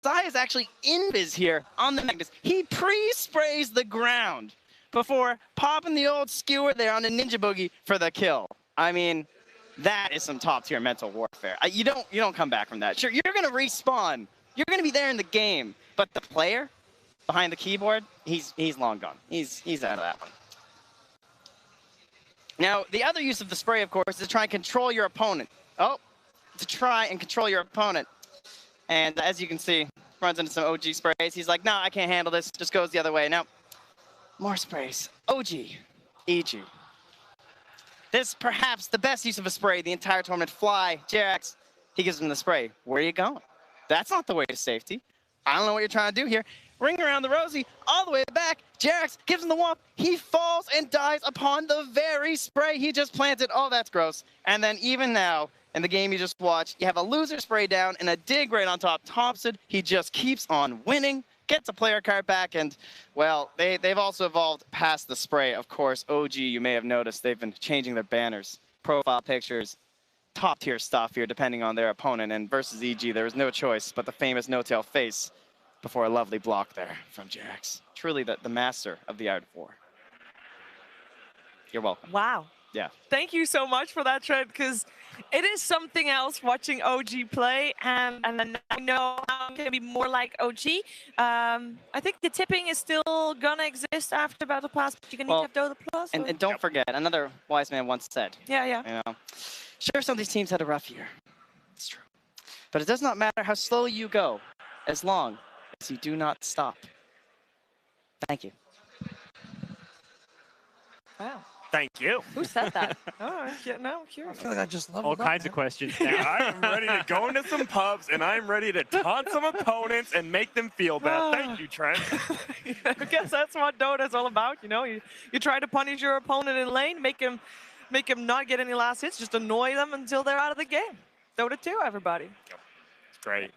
Sai is actually invis here on the Magnus. He pre-sprays the ground before popping the old skewer there on the Ninja Boogie for the kill. I mean, that is some top-tier mental warfare. You don't come back from that. Sure, you're going to respawn. You're going to be there in the game. But the player behind the keyboard, he's long gone. He's out of that one. Now, the other use of the spray, of course, is to try and control your opponent. To try and control your opponent. And as you can see, runs into some OG sprays. He's like, nah, I can't handle this. Just goes the other way. Now, more sprays. OG. EG. This perhaps the best use of a spray the entire tournament. Fly, Jerax, he gives him the spray. Where are you going? That's not the way to safety. I don't know what you're trying to do here. Ring around the rosy, all the way back. Jerax gives him the womp. He falls and dies upon the very spray he just planted. Oh, that's gross. And then even now, in the game you just watched, you have a loser spray down and a dig right on top. Thompson, he just keeps on winning, gets a player card back, and, well, they've also evolved past the spray. Of course, OG, you may have noticed, they've been changing their banners, profile pictures, top-tier stuff here, depending on their opponent. And versus EG, there was no choice but the famous no-tail face before a lovely block there from Jerax. Truly the master of the art of war. You're welcome. Wow. Yeah. Thank you so much for that, Trent, because it is something else watching OG play, and then I know how it can be more like OG. I think the tipping is still gonna exist after Battle Pass, but you're gonna need to have Dota Plus. And don't forget, another wise man once said. Yeah. You know, sure, some of these teams had a rough year. It's true. But it does not matter how slow you go, as long as you do not stop. Thank you. Wow. Thank you. Who said that? Oh, yeah, no, I'm curious. I feel like I just love all kinds of questions. I am ready to go into some pubs, and I'm ready to taunt some opponents and make them feel bad. Thank you, Trent. I guess that's what Dota is all about. You know, you try to punish your opponent in lane, make him not get any last hits, just annoy them until they're out of the game. Dota 2, everybody. It's great.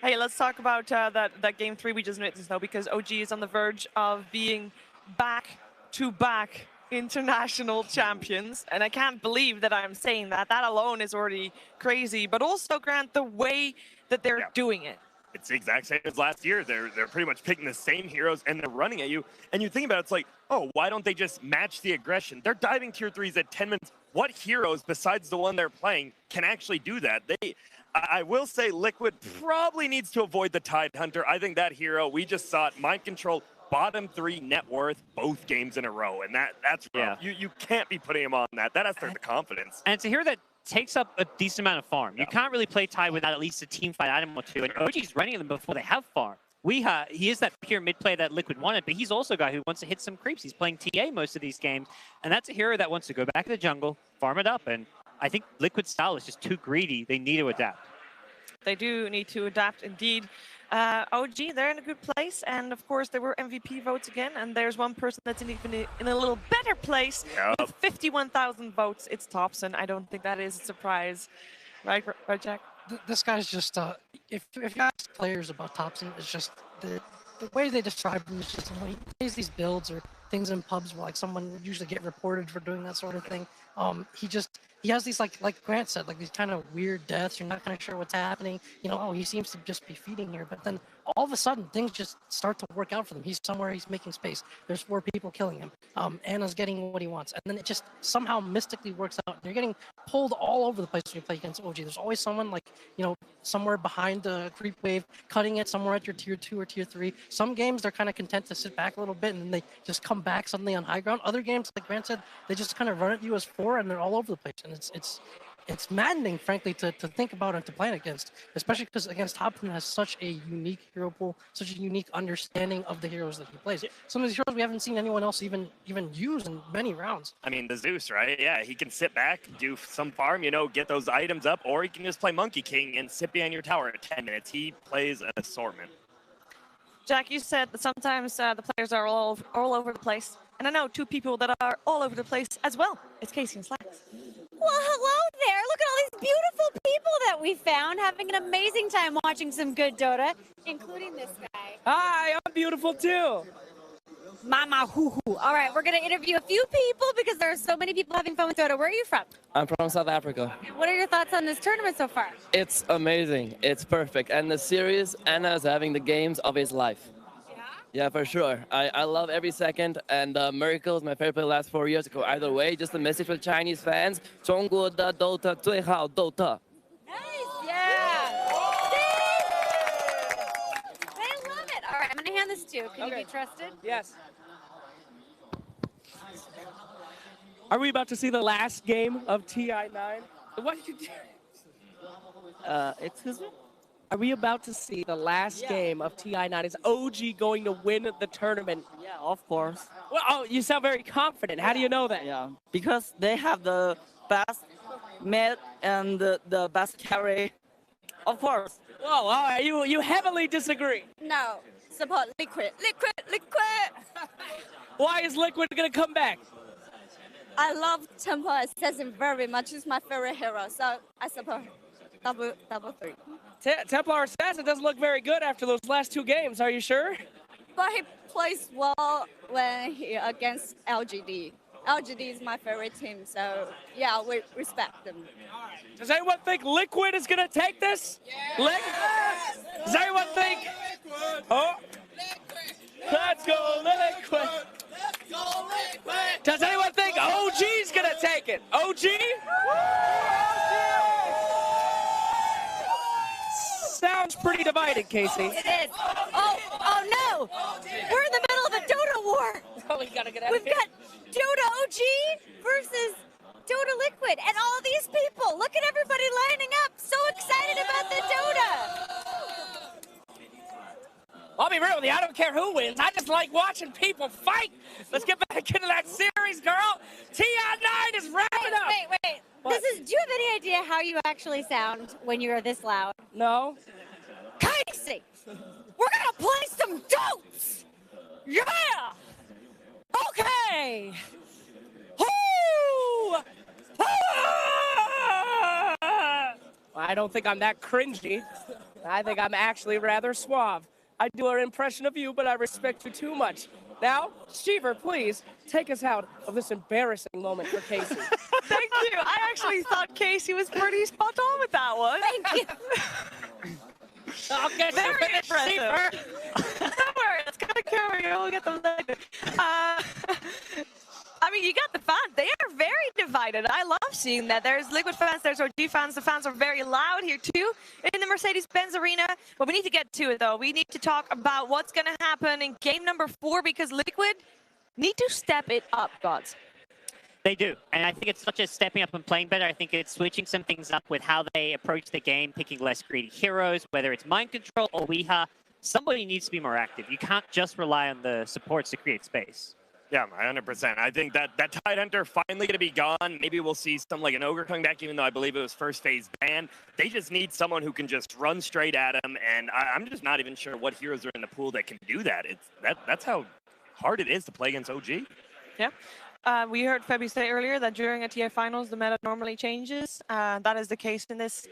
Hey, let's talk about that game 3 we just witnessed, though, because OG is on the verge of being back-to-back international champions, and I can't believe that I'm saying that. That alone is already crazy, but also, Grant, the way that they're doing it. It's the exact same as last year. They're pretty much picking the same heroes, and they're running at you. And you think about it, it's like, oh, why don't they just match the aggression? They're diving tier 3s at 10 minutes. What heroes, besides the one they're playing, can actually do that? I will say Liquid probably needs to avoid the Tide Hunter. I think that hero, we just saw it, mind control, bottom 3 net worth both games in a row, and that's rough. You can't be putting him on that. That has to hurt the confidence. And to hear that takes up a decent amount of farm. You can't really play Tide without at least a team fight item or two, and OG's running them before they have farm. He is that pure mid play that Liquid wanted, but he's also a guy who wants to hit some creeps. He's playing TA most of these games, and that's a hero that wants to go back to the jungle, farm it up, and I think Liquid's style is just too greedy. They need to adapt. They do need to adapt, indeed. OG, they're in a good place, and of course there were MVP votes again, and there's one person that's even in a little better place with 51,000 votes. It's Thompson. I don't think that is a surprise, right, Jack? This guy's just if you ask players about Thompson, it's just the way they describe him is just when he plays these builds or things in pubs where like someone would usually get reported for doing that sort of thing. He has these like Grant said, like these kind of weird deaths. You're not kind of sure what's happening. You know, oh, he seems to just be feeding here, but then all of a sudden things just start to work out for them. He's somewhere, he's making space. There's 4 people killing him. Anna's getting what he wants, and then it just somehow mystically works out. You're getting pulled all over the place when you play against OG. There's always someone like, you know, somewhere behind the creep wave, cutting it somewhere at your tier 2 or tier 3. Some games they're kind of content to sit back a little bit and then they just come back suddenly on high ground. Other games, like Grant said, they just kind of run at you as 4 and they're all over the place. And it's maddening, frankly, to think about and to plan against, especially because against Thompson has such a unique hero pool, such a unique understanding of the heroes that he plays. Some of these heroes we haven't seen anyone else even use in many rounds. I mean, the Zeus, right? Yeah, he can sit back, do some farm, you know, get those items up, or he can just play Monkey King and sit behind your tower at 10 minutes. He plays an assortment. Jack, you said that sometimes the players are all over the place. And I know 2 people that are all over the place as well. It's Casey and Slacks. Well, hello there. Look at all these beautiful people that we found having an amazing time watching some good Dota, including this guy. Hi, I'm beautiful too. Mama hoo hoo. All right, we're going to interview a few people because there are so many people having fun with Dota. Where are you from? I'm from South Africa. And what are your thoughts on this tournament so far? It's amazing. It's perfect. And the series, Anna is having the games of his life. Yeah? Yeah, for sure. I love every second. And Miracle is my favorite play the last 4 years ago. Either way, just a message for the Chinese fans. 中国的 Dota 最好 Dota. Nice, yeah. I love it. All right, I'm going to hand this to you. Can you be trusted? Yes. Are we about to see the last game of TI9? What did you do? Excuse me? Are we about to see the last game of TI9? Is OG going to win the tournament? Yeah, of course. Well, oh, you sound very confident. How do you know that? Yeah, because they have the best mid and the best carry. Of course. Whoa, all right, you heavily disagree. No. Support Liquid. Liquid. Why is Liquid going to come back? I love Temple Assassin very much. He's my favorite hero, so I support double three. Templar Assassin doesn't look very good after those last 2 games. Are you sure? But he plays well when he against LGD. LGD is my favorite team, so yeah, we respect them. Does anyone think Liquid is going to take this? Yes! Does anyone think? Oh. Let's go, Liquid. Does anyone think OG's going to take it? OG? Sounds pretty divided, Casey. It is. Oh no! We're in the middle of a Dota war. Oh, we gotta get out We've of here. got Dota OG versus Dota Liquid, and all these people. Look at everybody lining up, so excited about the Dota. I'll be real with you, I don't care who wins. I just like watching people fight. Let's get back into that series, girl. TI9 is wrapping up. Wait. What? Do you have any idea how you actually sound when you're this loud? No. Casey, we're gonna play some Dotes. Yeah! Okay! Woo! I don't think I'm that cringy. I think I'm actually rather suave. I do an impression of you, but I respect you too much. Now, Shiver, please take us out of this embarrassing moment for Casey. Thank you. I actually thought Casey was pretty spot on with that one. Thank you. Okay, Very impressive. Don't worry, it's gonna carry. We'll get them later. I mean, you got the fans. They are very divided. I love seeing that. There's Liquid fans, there's OG fans. The fans are very loud here too in the Mercedes-Benz Arena. But we need to get to it though. We need to talk about what's going to happen in game number 4 because Liquid need to step it up, gods. They do, and I think it's not just stepping up and playing better. I think it's switching some things up with how they approach the game, picking less greedy heroes, whether it's Mind Control or Weeha. Somebody needs to be more active. You can't just rely on the supports to create space. Yeah, 100%. I think that Tide Hunter finally going to be gone. Maybe we'll see something like an Ogre coming back, even though I believe it was first phase banned. They just need someone who can just run straight at him, and I'm just not even sure what heroes are in the pool that can do that. That's how hard it is to play against OG. Yeah. We heard Febby say earlier that during a TA finals, the meta normally changes. That is the case in this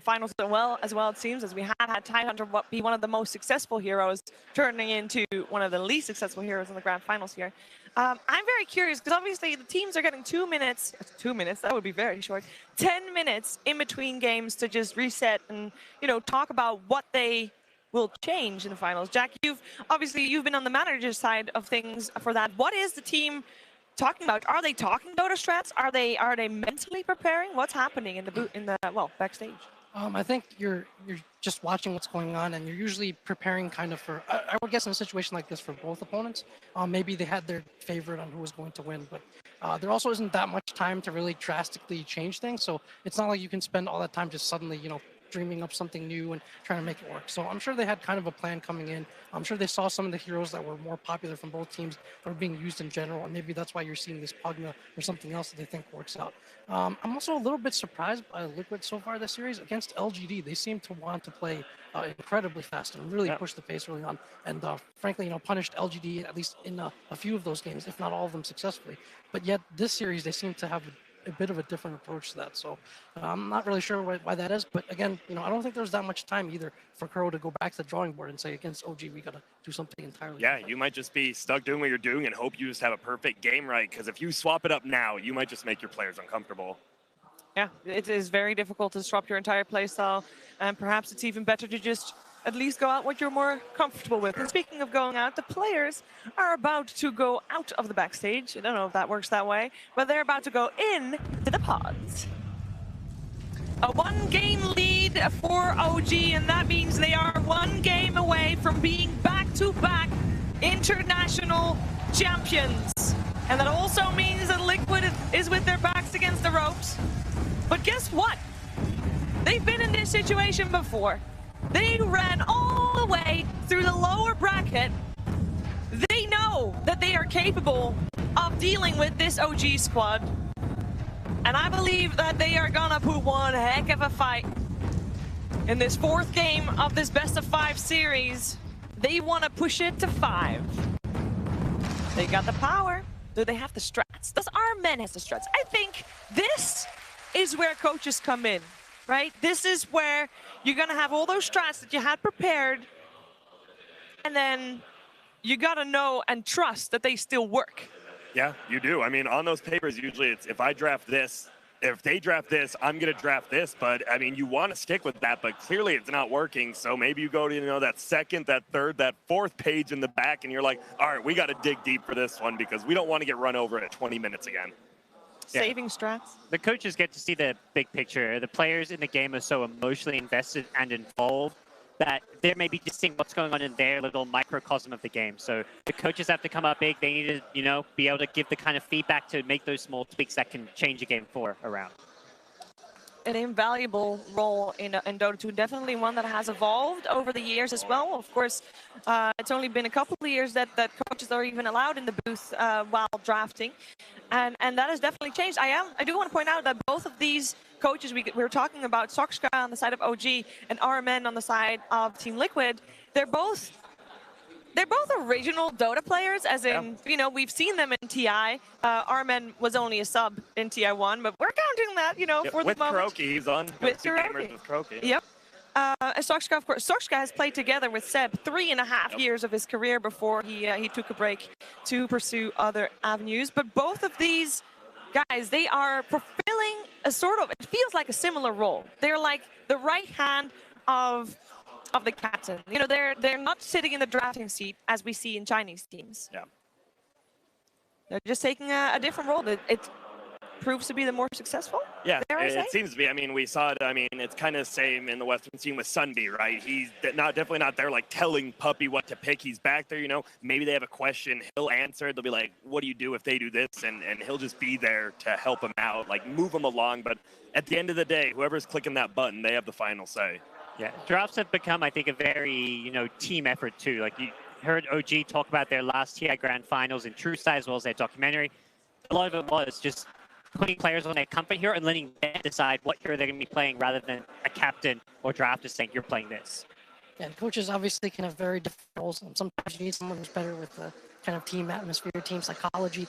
finals as well, it seems, as we had Tidehunter be one of the most successful heroes, turning into one of the least successful heroes in the grand finals here. I'm very curious, because obviously the teams are getting 2 minutes, that would be very short, 10 minutes in between games to just reset and, talk about what they will change in the finals. Jack, you've been on the manager side of things for that. What is the team talking about? Are they talking Dota strats? Are they mentally preparing? What's happening in the backstage? I think you're just watching what's going on, and you're usually preparing kind of for. I would guess in a situation like this for both opponents, maybe they had their favorite on who was going to win, but there also isn't that much time to really drastically change things. So it's not like you can spend all that time just suddenly, dreaming up something new and trying to make it work. So I'm sure they had kind of a plan coming in. I'm sure they saw some of the heroes that were more popular from both teams that were being used in general, and maybe that's why you're seeing this Pugna or something else that they think works out. I'm also a little bit surprised by Liquid so far this series. Against LGD, they seem to want to play incredibly fast and really push the pace early on, and frankly, punished LGD at least in a few of those games, if not all of them successfully. But yet this series, they seem to have a bit of a different approach to that. So I'm not really sure why that is. But again, I don't think there's that much time either for Crow to go back to the drawing board and say against OG we got to do something entirely Yeah, different. you might just be stuck doing what you're doing and hope you just have a perfect game right. Because if you swap it up now, you might just make your players uncomfortable. Yeah, it is very difficult to swap your entire playstyle, and perhaps it's even better to just at least go out what you're more comfortable with. And speaking of going out, the players are about to go out of the backstage. I don't know if that works that way, but they're about to go in to the pods. A one-game lead for OG, and that means they are one game away from being back-to-back international champions. And that also means that Liquid is with their backs against the ropes. But guess what? They've been in this situation before. They ran all the way through the lower bracket. They know that they are capable of dealing with this OG squad. And I believe that they are gonna put one heck of a fight in this fourth game of this best-of-5 series. They want to push it to 5. They got the power. Do they have the strats? Does our men have the strats? I think this is where coaches come in, right? This is where you're gonna have all those strats that you had prepared, and then you gotta know and trust that they still work. Yeah, you do. I mean, on those papers, usually it's if I draft this, if they draft this, I'm going to draft this. But, I mean, you want to stick with that, but clearly it's not working. So maybe you go to, that second, that third, that fourth page in the back, and you're like, all right, we got to dig deep for this one because we don't want to get run over at 20 minutes again. Saving strats. The coaches get to see the big picture. The players in the game are so emotionally invested and involved that they're maybe just seeing what's going on in their little microcosm of the game. So the coaches have to come up big. They need to, be able to give the kind of feedback to make those small tweaks that can change a game 4 around. An invaluable role in Dota 2, definitely one that has evolved over the years as well. Of course, it's only been a couple of years that coaches are even allowed in the booth while drafting, and that has definitely changed. I do want to point out that both of these coaches we were talking about, Soxka on the side of OG and RMN on the side of Team Liquid, they're both original Dota players, as in, we've seen them in TI. RMN was only a sub in TI1, but we're counting that, for the moment. With Kuroki, he's on With Gamers with Kuroki. Yep. Soxka, of course, Soxka has played together with Seb 3.5 years of his career before he took a break to pursue other avenues. But both of these guys, they are fulfilling a sort of, it feels like a similar role. They're like the right hand of the captain. They're not sitting in the drafting seat as we see in Chinese teams. Yeah. They're just taking a different role. It proves to be the more successful. Yeah, dare I say? it seems to be. I mean, we saw it. I mean, it's kind of the same in the Western scene with Sunby, right? He's definitely not there like telling Puppy what to pick. He's back there, maybe they have a question, he'll answer. They'll be like, what do you do if they do this? And he'll just be there to help them out, like move them along. But at the end of the day, whoever's clicking that button, they have the final say. Yeah, drafts have become, I think, a very, team effort too. Like you heard OG talk about their last TI Grand Finals in True Side as well as their documentary. A lot of it was just putting players on their comfort hero and letting them decide what hero they're going to be playing rather than a captain or drafter saying, you're playing this. Yeah, and coaches obviously can have very different roles. Sometimes you need someone who's better with the kind of team atmosphere, team psychology,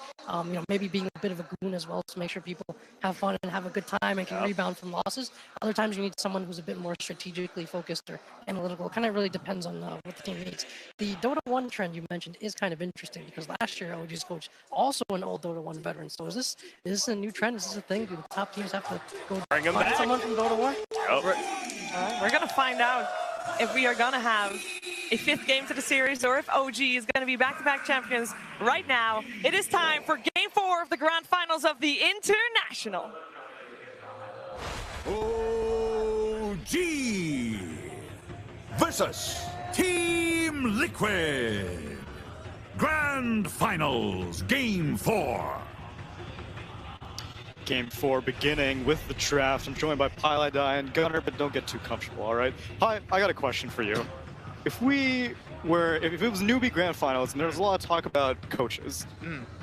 maybe being a bit of a goon as well to make sure people have fun and have a good time and can rebound from losses. Other times you need someone who's a bit more strategically focused or analytical. It kind of really depends on what the team needs. The Dota 1 trend you mentioned is kind of interesting because last year OG's coach, also an old Dota 1 veteran. So is this a new trend? Is this a thing? Do the top teams have to go Bring him find back. someone from Dota 1? Yep. We're going to find out if we are going to have a 5th game to the series or if OG is going to be back-to-back champions right now. It is time for Game 4 of the Grand Finals of the International. OG versus Team Liquid. Grand Finals, Game 4. Game 4 beginning with the draft. I'm joined by Pilot and Gunner, but don't get too comfortable, all right? Pi, I got a question for you. If it was newbie grand finals and there was a lot of talk about coaches,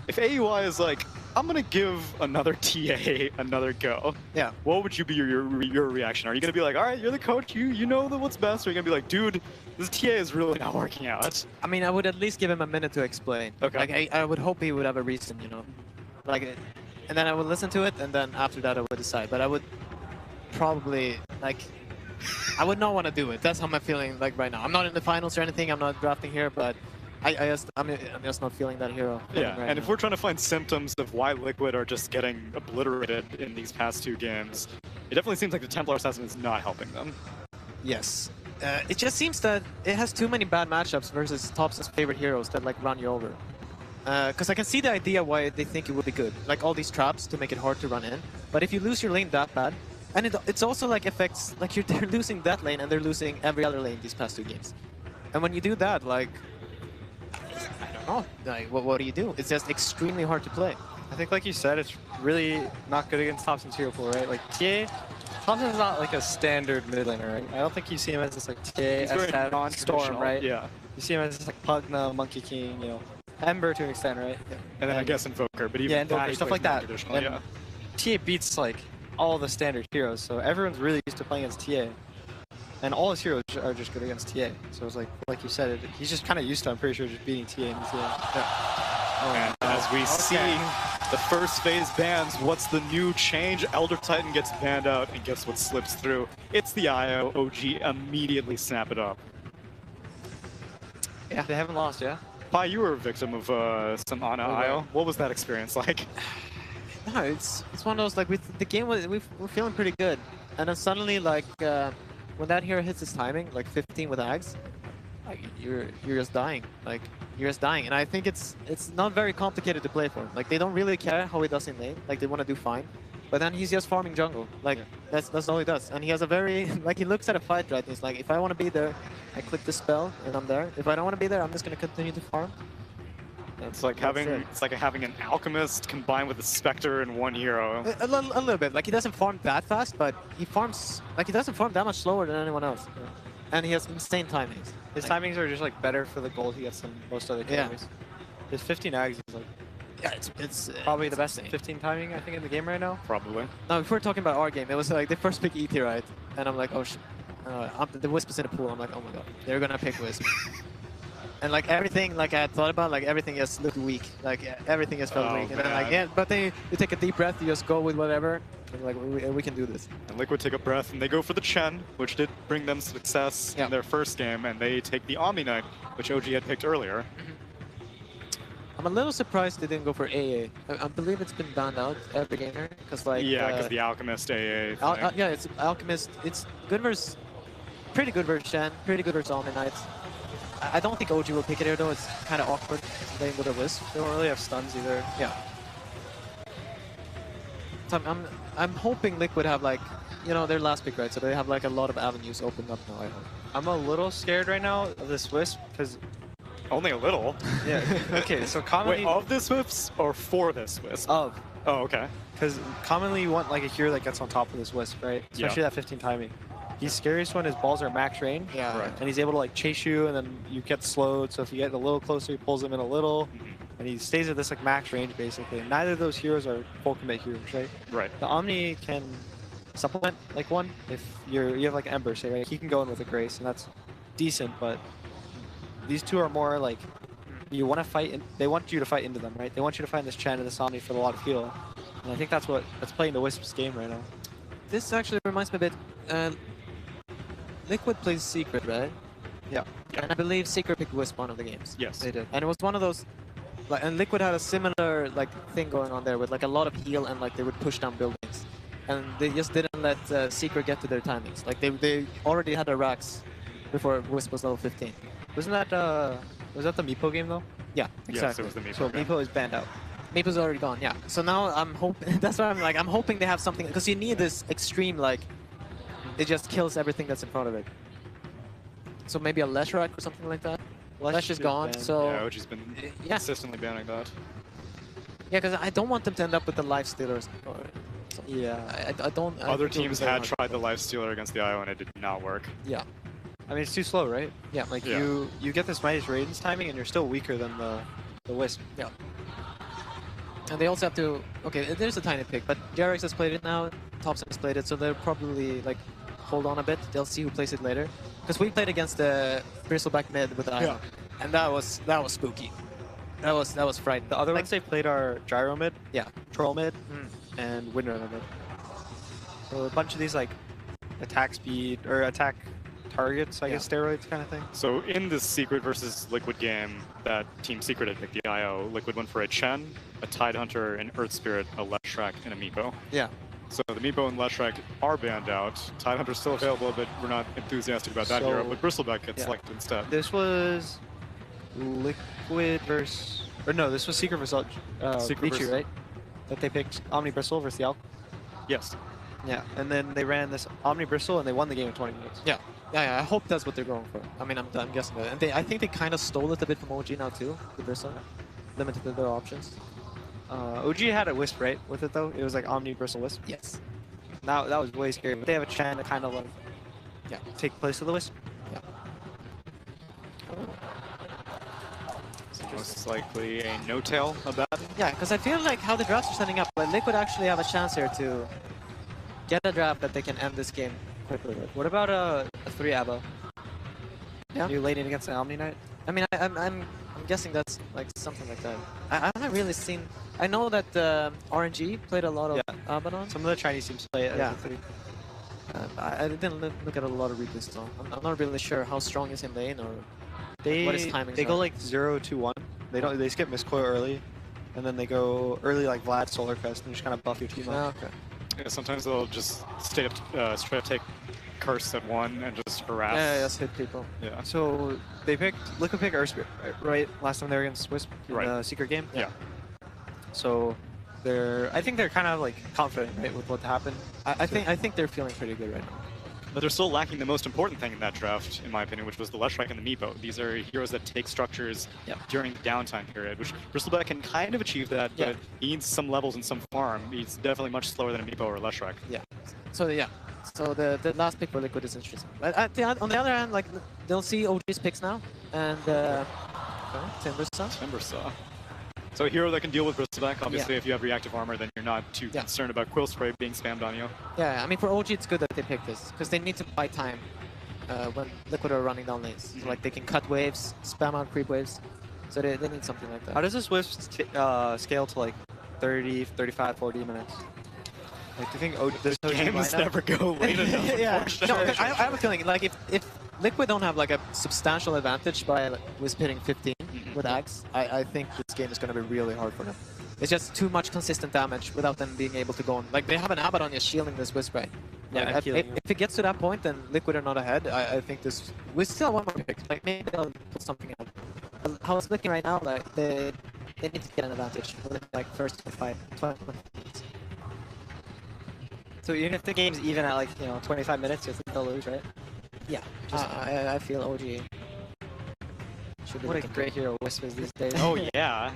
if AUI is like, I'm gonna give another TA another go, yeah, what would you be your reaction? Are you gonna be like, all right, you're the coach, you know what's best, or are you gonna be like, dude, this TA is really not working out? I mean, I would at least give him a minute to explain. Okay. Like, I would hope he would have a reason, Like, and then I would listen to it, and then after that I would decide. But I would probably like, I would not want to do it. That's how I'm feeling like right now. I'm not in the finals or anything. I'm not drafting here, but I'm just not feeling that hero. Yeah, right and now. if we're trying to find symptoms of why Liquid are just getting obliterated in these past 2 games, it definitely seems like the Templar Assassin is not helping them. Yes. It just seems that it has too many bad matchups versus Tops's favorite heroes that like run you over. Because I can see the idea why they think it would be good. Like all these traps to make it hard to run in. But if you lose your lane that bad, and it's also like affects, like they're losing that lane and they're losing every other lane these past 2 games. And when you do that, like, I don't know, like, what do you do? It's just extremely hard to play. I think, like you said, it's really not good against Thompson's hero pool, right? Like, TA, Thompson's not like a standard mid laner, right? I don't think you see him as this, like, TA, S10, Storm, right? Yeah. You see him as this, like, Pugna, Monkey King, you know, Ember to an extent, right? Yeah. And then I guess Invoker, but even yeah, Invoker, that stuff like that. traditional, yeah. TA beats, like, all the standard heroes, so everyone's really used to playing against TA. And all his heroes are just good against TA. So it's like you said, he's just kind of used to, I'm pretty sure, just beating TA and TA. Yeah. And as we see the first phase bans, what's the new change? Elder Titan gets banned out, and guess what slips through? It's the IO. OG immediately snap it up. Yeah, they haven't lost, yeah? Pi, you were a victim of some Ana IO. What was that experience like? No, it's one of those, like, the game was, we're feeling pretty good. And then suddenly, like, when that hero hits his timing, like 15 with Ags, like, you're just dying. Like, you're just dying. And I think it's not very complicated to play for him. Like, they don't really care how he does in lane. Like, they want to do fine. But then he's just farming jungle. Like, that's all he does. And he has a very, like, he looks at a fight, right? And he's like, if I want to be there, I click the spell, and I'm there. If I don't want to be there, I'm just going to continue to farm. It's like having an alchemist combined with a specter in one hero. A little bit. Like, he doesn't farm that fast, but he farms, like, he doesn't farm that much slower than anyone else. Yeah. And he has insane timings. His timings are just, like, better for the gold he gets than most other carries. Yeah. His 15 Ags is, like, yeah, it's probably the best 15 timing, I think, in the game right now. Probably. No, if we're talking about our game, it was like the first pick ET, right? And I'm like, oh shit. The Wisp is in the pool. I'm like, oh my god, they're gonna pick Wisp. And like everything, like I had thought about, like everything just looked weak. Like everything just felt weak. And then like, yeah, but then you take a deep breath, you just go with whatever. And like, we can do this. And Liquid take a breath, and they go for the Chen, which did bring them success in their first game, and they take the Omni Knight, which OG had picked earlier. I'm a little surprised they didn't go for AA. I believe it's been banned out every gamer, because like because the Alchemist AA. Yeah, it's Alchemist. It's good versus, pretty good versus Shen, pretty good versus Omni Knights. I don't think OG will pick it here though. It's kind of awkward playing with a Wisp. They don't really have stuns either. Yeah. So I'm hoping Liquid have like, you know, their last pick, right? So they have like a lot of avenues opened up now. I hope. I'm a little scared right now of this Wisp because. Only a little. Yeah. Okay. So commonly. Wait, of this Wisp or for this Wisp? Of. Oh, okay. Because commonly you want like a hero that gets on top of this Wisp, right? Especially that 15 timing. He's scariest when his balls are max range. Yeah. Right. And he's able to like chase you, and then you get slowed. So if you get a little closer, he pulls him in a little, and he stays at this like max range basically. And neither of those heroes are full commit heroes, right? Right. The Omni can supplement like one if you have like Ember, say, right? He can go in with a Grace, and that's decent. But these two are more like you want to fight. They want you to fight into them, right? They want you to find this Chen and this Omni for a lot of heal. And I think that's playing the Wisp's game right now. This actually reminds me a bit. Liquid plays Secret, right? Yeah. And I believe Secret picked Wisp one of the games. Yes. They did. And it was one of those, like, and Liquid had a similar like thing going on there with like a lot of heal and like they would push down buildings, and they just didn't let Secret get to their timings. Like they already had their racks before Wisp was level 15. Wasn't that was that the Meepo game though? Yeah, Yes, exactly. it was the Meepo So game. Meepo is banned out. Meepo's already gone. Yeah. So now I'm hoping. That's why I'm like I'm hoping they have something because you need this extreme like it just kills everything that's in front of it. So maybe a Leshrac or something like that. Lesh is gone, banned. so Yeah, OG's been consistently banning that. Yeah, because I don't want them to end up with the life stealers. Yeah. I don't. Other think it'll be teams very had hard. tried the Lifestealer against the IO and it did not work. Yeah. I mean, it's too slow, right? Yeah. Like Yeah. you get this Midas Radiance timing, and you're still weaker than the Wisp. Yeah. And they also have to. Okay, there's a tiny pick, but Jarex has played it now. Thompson has played it, so they'll probably like hold on a bit. They'll see who plays it later. Because we played against the Bristleback mid with the Iron, and that was spooky. That was frightening. The other ones they played are gyro mid, troll mid, and windrunner mid. So a bunch of these like attack speed or attack targets, I guess, steroids kind of thing. So in this Secret versus Liquid game that Team Secret had picked the IO, Liquid went for a Chen, a Tidehunter, an Earth Spirit, a Leshrac, and a Meepo. Yeah. So the Meepo and Leshrac are banned out. Tidehunter's still available, but we're not enthusiastic about that hero. But Bristleback gets selected instead. This was Liquid versus, or no, this was Secret versus Vici, right? That they picked Omni Bristle versus the Alk. Yes. Yeah, and then they ran this Omni Bristle and they won the game in 20 minutes. Yeah. Yeah, I hope that's what they're going for. I mean, I'm guessing that. And I think they kind of stole it a bit from OG now too, the Bristle. Limited their options. OG had a Wisp, right, with it though? It was like Omni Bristle Wisp? Yes. Now that was way scary, but they have a Chan to kind of like, take place of the Wisp. Yeah. Most likely a no-tail of that. Yeah, because I feel like how the drafts are setting up, like Liquid actually have a chance here to get a draft that they can end this game quickly with. What about a 3 Abba? Yeah. You laning against an Omni Knight? I mean, I'm guessing that's like something like that. I haven't really seen. I know that RNG played a lot of Abaddon. Some of the Chinese teams play it as a 3. I didn't look at a lot of replays though. I'm not really sure how strong is in lane or what his timing. They go like 0-2-1. They don't. They skip Miscoil early, and then they go early like Vlad Solar Crest and just kind of buff your team up. Okay. Yeah, sometimes they'll just straight up take Curse at 1 and just harass. Yeah, just hit people. Yeah. So they picked Liquid pick Earth Spirit, right? Last time they were against Wisp in the Secret game. Yeah. So I think they're kind of like confident, right, with what happened. I think they're feeling pretty good right now. But they're still lacking the most important thing in that draft, in my opinion, which was the Leshrac and the Meepo. These are heroes that take structures during the downtime period, which Bristleback can kind of achieve that, but he needs some levels in some farm. He's definitely much slower than a Meepo or a Leshrac. Yeah. So so the last pick for Liquid is interesting. But on the other hand, like they'll see OG's picks now, and Timbersaw. So a hero that can deal with Bristleback, obviously if you have reactive armor, then you're not too concerned about Quill Spray being spammed on you. Yeah, I mean for OG it's good that they picked this, because they need to buy time when Liquid are running down lanes. So, like they can cut waves, spam out creep waves, so they need something like that. How does this Wisp scale to like 30, 35, 40 minutes? Like, do you think this games never go late enough? Yeah, no, I have a feeling like if Liquid don't have like a substantial advantage by Wisp hitting 15 with Axe, I think this game is going to be really hard for them. It's just too much consistent damage without them being able to go on. Like they have an Abaddon just shielding this Wisp, right? Yeah, like, if it gets to that point, then Liquid are not ahead. I think this we still have one more pick. Like maybe they'll put something out. How it's looking right now, like they need to get an advantage. Like first 5, 12 minutes. So even if the game's even at like 25 minutes, you think they'll lose, right? Yeah, I feel OG. What a great hero Wisp is these days. Oh yeah.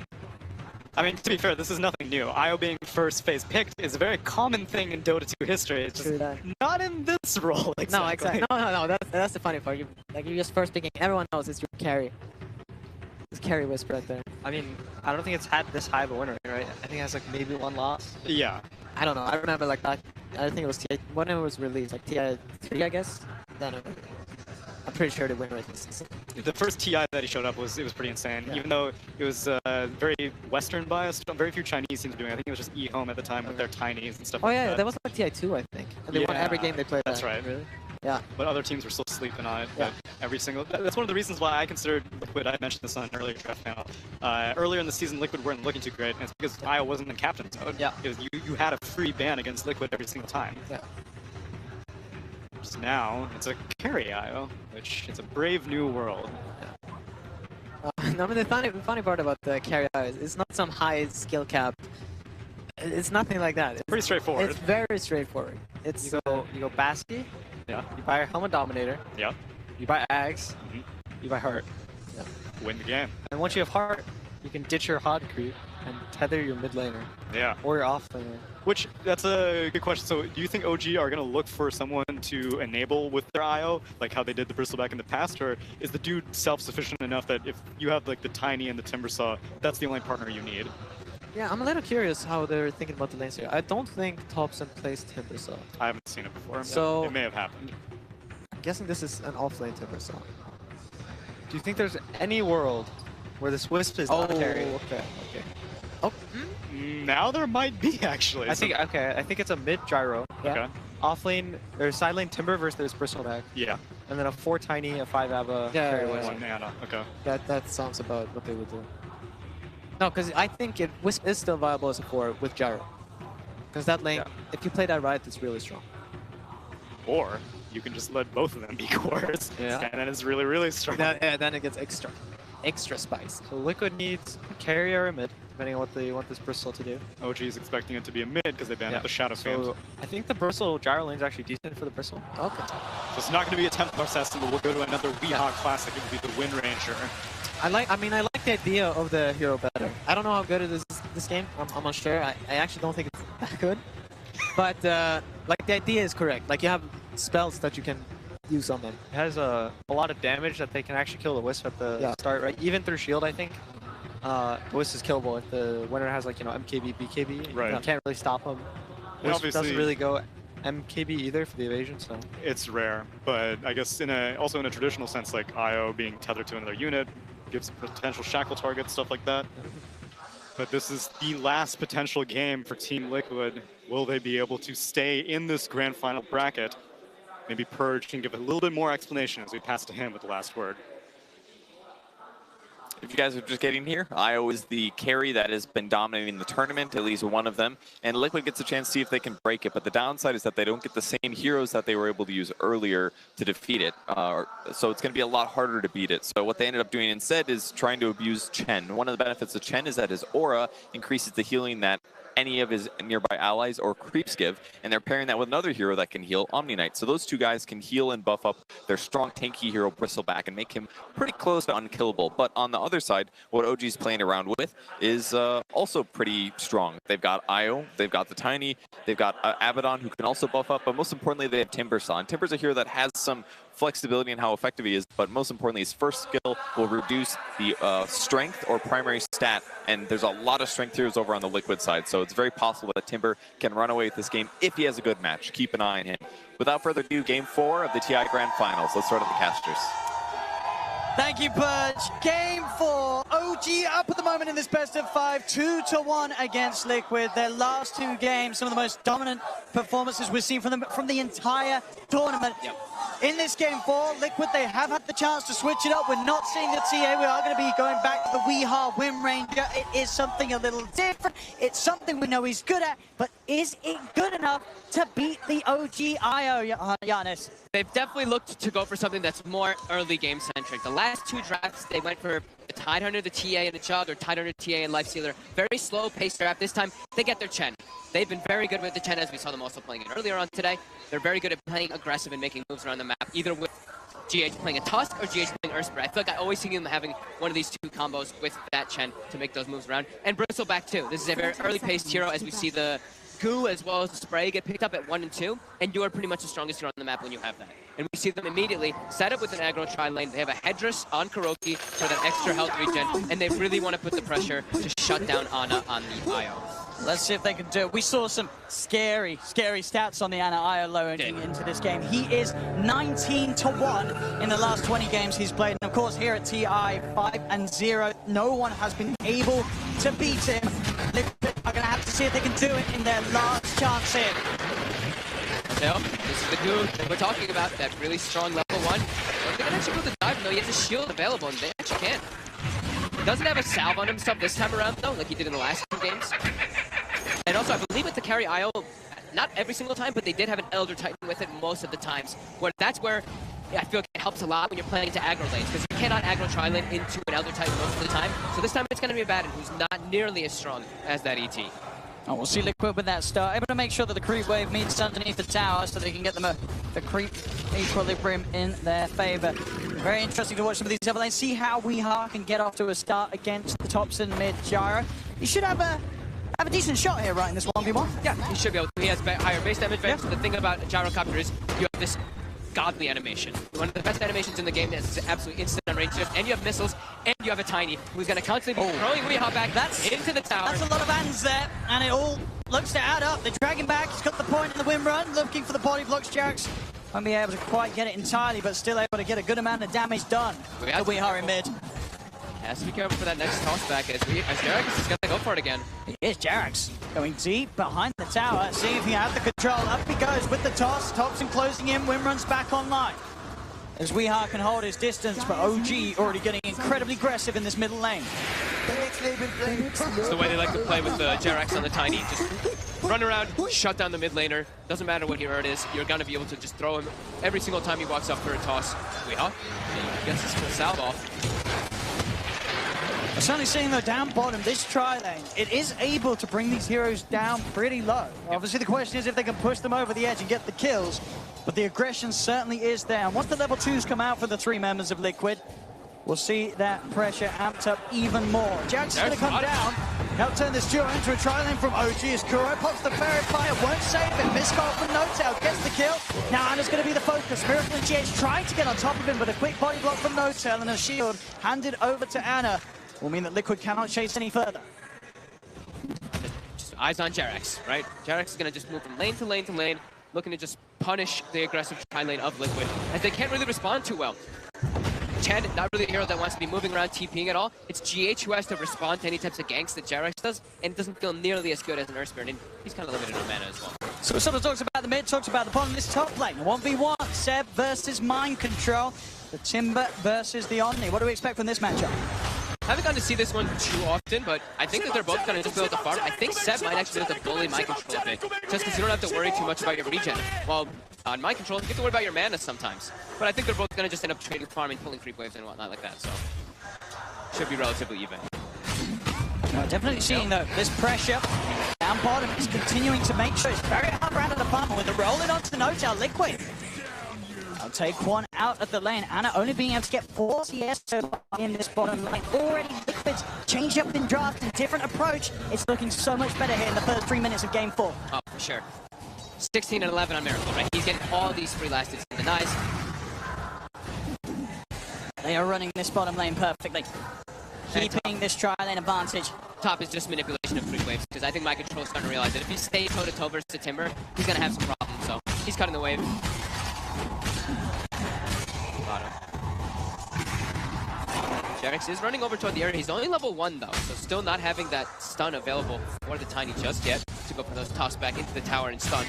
I mean, to be fair, this is nothing new. IO being first phase picked is a very common thing in Dota 2 history. It's just not in this role. Exactly. No, exactly. No. That's the funny part. You're just first picking. Everyone knows it's your carry. It's carry Wisp right there. I mean, I don't think it's had this high of a win rate, right? I think it has like maybe 1 loss. Yeah. I don't know. I remember like that. I think it was TI when it was released, like TI 3, I guess. Then I'm pretty sure the win rate was insane. The first TI that he showed up was pretty insane. Even though it was very Western biased, very few Chinese teams were doing it. I think it was just E-Home at the time with their tinies and stuff. Oh like yeah, that. that was like TI 2, I think. And they won every game they played. That's right. Really? Yeah. But other teams were still sleeping on it. Every single. That's one of the reasons why I considered Liquid. I mentioned this on an earlier draft panel. Earlier in the season, Liquid weren't looking too great, and it's because IO wasn't in captain's mode. Yeah. Because you had a free ban against Liquid every single time. Yeah. Just now, it's a carry IO, which it's a brave new world. I mean, the funny part about the carry IO is it's not some high skill cap. It's nothing like that. It's pretty straightforward. It's very straightforward. It's you go Basky. Yeah. You buy Helmet Dominator. Yeah. You buy Ags. You buy Heart. Yeah. Win the game. And once you have Heart, you can ditch your Hod creep and tether your mid laner. Yeah. Or your off laner. Which, that's a good question. So do you think OG are going to look for someone to enable with their IO, like how they did the Bristleback in the past, or is the dude self-sufficient enough that if you have like the Tiny and the Timbersaw, that's the only partner you need? Yeah, I'm a little curious how they're thinking about the lanes here. I don't think Thompson plays Timbersaw. I haven't seen it before. So it may have happened. I'm guessing this is an off-lane Timbersaw. Do you think there's any world where this Wisp is Oh, not carry. Okay. Oh, now there might be actually. I think I think it's a mid gyro. Okay. Off lane or side lane Timber versus this Bristleback. Yeah. And then a 4 Tiny, a 5 Ava. carry Wisp. One Nana. Okay. That sounds about what they would do. No, because I think Wisp is still viable as a 4 with gyro. Because that lane, if you play that right, it's really strong. Or you can just let both of them be cores. Yeah. And then it's really, really strong. Then it gets extra spice. So Liquid needs carry or a mid, depending on what they want this Bristle to do. OG is expecting it to be a mid because they banned out the Shadow Fans. So I think the Bristle gyro lane is actually decent for the Bristle. Okay. So it's not going to be a Templar assassin, but we'll go to another Weehawk Classic. It will be the Wind Ranger. I like the idea of the hero better. I don't know how good it is this game. I'm unsure. I actually don't think it's that good. But like the idea is correct. Like you have spells that you can use on them. It has a lot of damage that they can actually kill the Wisp at the start, right? Even through shield, I think. The Wisp is killable if the winner has like, you know, MKB, BKB. Right. You can't really stop him. Wisp doesn't really go MKB either for the evasion, so. It's rare, but I guess also in a traditional sense, like IO being tethered to another unit gives potential shackle targets, stuff like that. But this is the last potential game for Team Liquid. Will they be able to stay in this grand final bracket? Maybe Purge can give a little bit more explanation as we pass to him with the last word. If you guys are just getting here, IO is the carry that has been dominating the tournament, at least one of them, and Liquid gets a chance to see if they can break it, but the downside is that they don't get the same heroes that they were able to use earlier to defeat it, so it's going to be a lot harder to beat it. So what they ended up doing instead is trying to abuse Chen. One of the benefits of Chen is that his aura increases the healing that any of his nearby allies or creeps give, and they're pairing that with another hero that can heal, Omni Knight. So those two guys can heal and buff up their strong tanky hero Bristleback and make him pretty close to unkillable. But on the other side, what OG's playing around with is also pretty strong. They've got Io, they've got the Tiny, they've got Abaddon who can also buff up, but most importantly they have Timbersaw. And Timber's a hero that has some flexibility in how effective he is, but most importantly his first skill will reduce the strength or primary stat, and there's a lot of strength heroes over on the Liquid side, so it's very possible that Timber can run away with this game if he has a good match. Keep an eye on him. Without further ado, Game 4 of the TI Grand Finals. Let's start at the casters. Thank you, Purge. Game 4. OG up at the moment in this best of 5, 2-1 against Liquid. Their last two games, some of the most dominant performances we've seen from them from the entire tournament. Yep. In this game 4, Liquid, they have had the chance to switch it up. We're not seeing the TA. We are going to be going back to the Weehawk Wind Ranger. It is something a little different. It's something we know he's good at, but is it good enough to beat the OG IO, Giannis? They've definitely looked to go for something that's more early game centric. The last two drafts, they went for the Tidehunter, the TA, and the Chug, or Tidehunter, TA, and Lifestealer. Very slow paced draft. This time, they get their Chen. They've been very good with the Chen, as we saw them also playing it earlier on today. They're very good at playing aggressive and making moves around the map, either with GH playing a Tusk or GH playing Ursper. I feel like I always see them having one of these two combos with that Chen to make those moves around. And Bristleback too. This is a very early paced hero, as we see the Goo as well as the Spray get picked up at 1 and 2, and you are pretty much the strongest hero on the map when you have that. And we see them immediately set up with an aggro tri-lane. They have a Headdress on Kuroki for that extra health regen, and they really want to put the pressure to shut down Ana on the IO. Let's see if they can do it. We saw some scary stats on the Ana IO loading into this game. He is 19-1 in the last 20 games he's played. And of course, here at TI, 5-0, no one has been able to beat him. Liquid are going to have to see if they can do it in their last chance here. So, this is the Goo that we're talking about, that really strong level 1. Well, they can actually go the dive, though. He has a shield available, and they actually can. He doesn't have a salve on himself this time around, though, like he did in the last two games. And also, I believe with the carry IO, not every single time, but they did have an Elder Titan with it most of the times. That's where I feel like it helps a lot when you're playing into aggro lanes, because you cannot aggro tri-lane into an Elder Titan most of the time. So this time it's going to be a Batten who's not nearly as strong as that ET. Oh, we'll see Liquid with that start, able to make sure that the creep wave meets underneath the tower so they can get them the creep equilibrium in their favor. Very interesting to watch some of these other lanes, see how Weehawk can get off to a start against the Thompson mid gyro. He should have a decent shot here, right, in this 1v1. Yeah, he should be able to. He has higher base damage. Yeah. The thing about Gyrocopter is you have this godly animation. One of the best animations in the game is absolutely instant on range shift, and you have missiles, and you have a Tiny who's going to constantly be throwing Weehawk back into the tower. That's a lot of hands there, and it all looks to add up. They drag him back. He's got the point in the wind run, looking for the body blocks. Jarex won't be able to quite get it entirely, but still able to get a good amount of damage done. Weehawk in mid. Has to be careful for that next toss back as Jerax is going to go for it again. Here's Jerax going deep behind the tower, seeing if he has the control. Up he goes with the toss. Thompson closing in. Wim runs back online. As Weeha can hold his distance, but OG already getting incredibly aggressive in this middle lane. It's the way they like to play with the Jerax on the Tiny. Just run around, shut down the mid laner. Doesn't matter what hero it is, you're going to be able to just throw him every single time he walks up for a toss. Weeha gets his full salve off. I'm certainly seeing though down bottom, this tri-lane, it is able to bring these heroes down pretty low. Obviously the question is if they can push them over the edge and get the kills, but the aggression certainly is there. And once the level 2s come out for the 3 members of Liquid, we'll see that pressure amped up even more. Jerax is going to come down, help turn this duo into a tri-lane from OG as Kuro pops the Fairy Fire, won't save it. Miscall from No-Tail, gets the kill. Now Anna's going to be the focus. Miracle and GH trying to get on top of him, but a quick body block from No-Tail and a shield handed over to Anna will mean that Liquid cannot chase any further. Just eyes on Jerax, right? Jerax is going to just move from lane to lane to lane, looking to just punish the aggressive tri-lane of Liquid, as they can't really respond too well. Chen, not really a hero that wants to be moving around TPing at all. It's GH who has to respond to any types of ganks that Jerax does, and it doesn't feel nearly as good as an Earthspirit, and he's kind of limited on mana as well. So sort of talks about the mid, talks about the bottom. This top lane, 1v1, Seb versus Mind Control, the Timber versus the Omni. What do we expect from this matchup? Haven't gotten to see this one too often, but I think that they're both going to just be able to farm. I think Seb might actually be able to bully Mind Control a bit, just because you don't have to worry too much about your regen. While on Mind Control, you get to worry about your mana sometimes. But I think they're both going to just end up trading farming, pulling creep waves and whatnot like that, so should be relatively even. Definitely seeing though, this pressure down bottom is continuing to make sure it's very hard round of the farm with the rolling onto the No-Tail Liquid. I'll take one out of the lane. Anna only being able to get 4 CS so far in this bottom lane. Already Liquid's changed up in draft and different approach. It's looking so much better here in the first 3 minutes of game 4. Oh, for sure. 16 and 11 on Miracle, right? He's getting all these free last hits in the nice. They are running this bottom lane perfectly. Keeping this tri-lane advantage. Top is just manipulation of free waves, because I think my control is starting to realize that if he stays toe-to-toe versus the Timber, he's going to have some problems, so he's cutting the wave. Jerax is running over toward the area. He's only level 1 though, so still not having that stun available for the Tiny just yet to go for those toss back into the tower and stun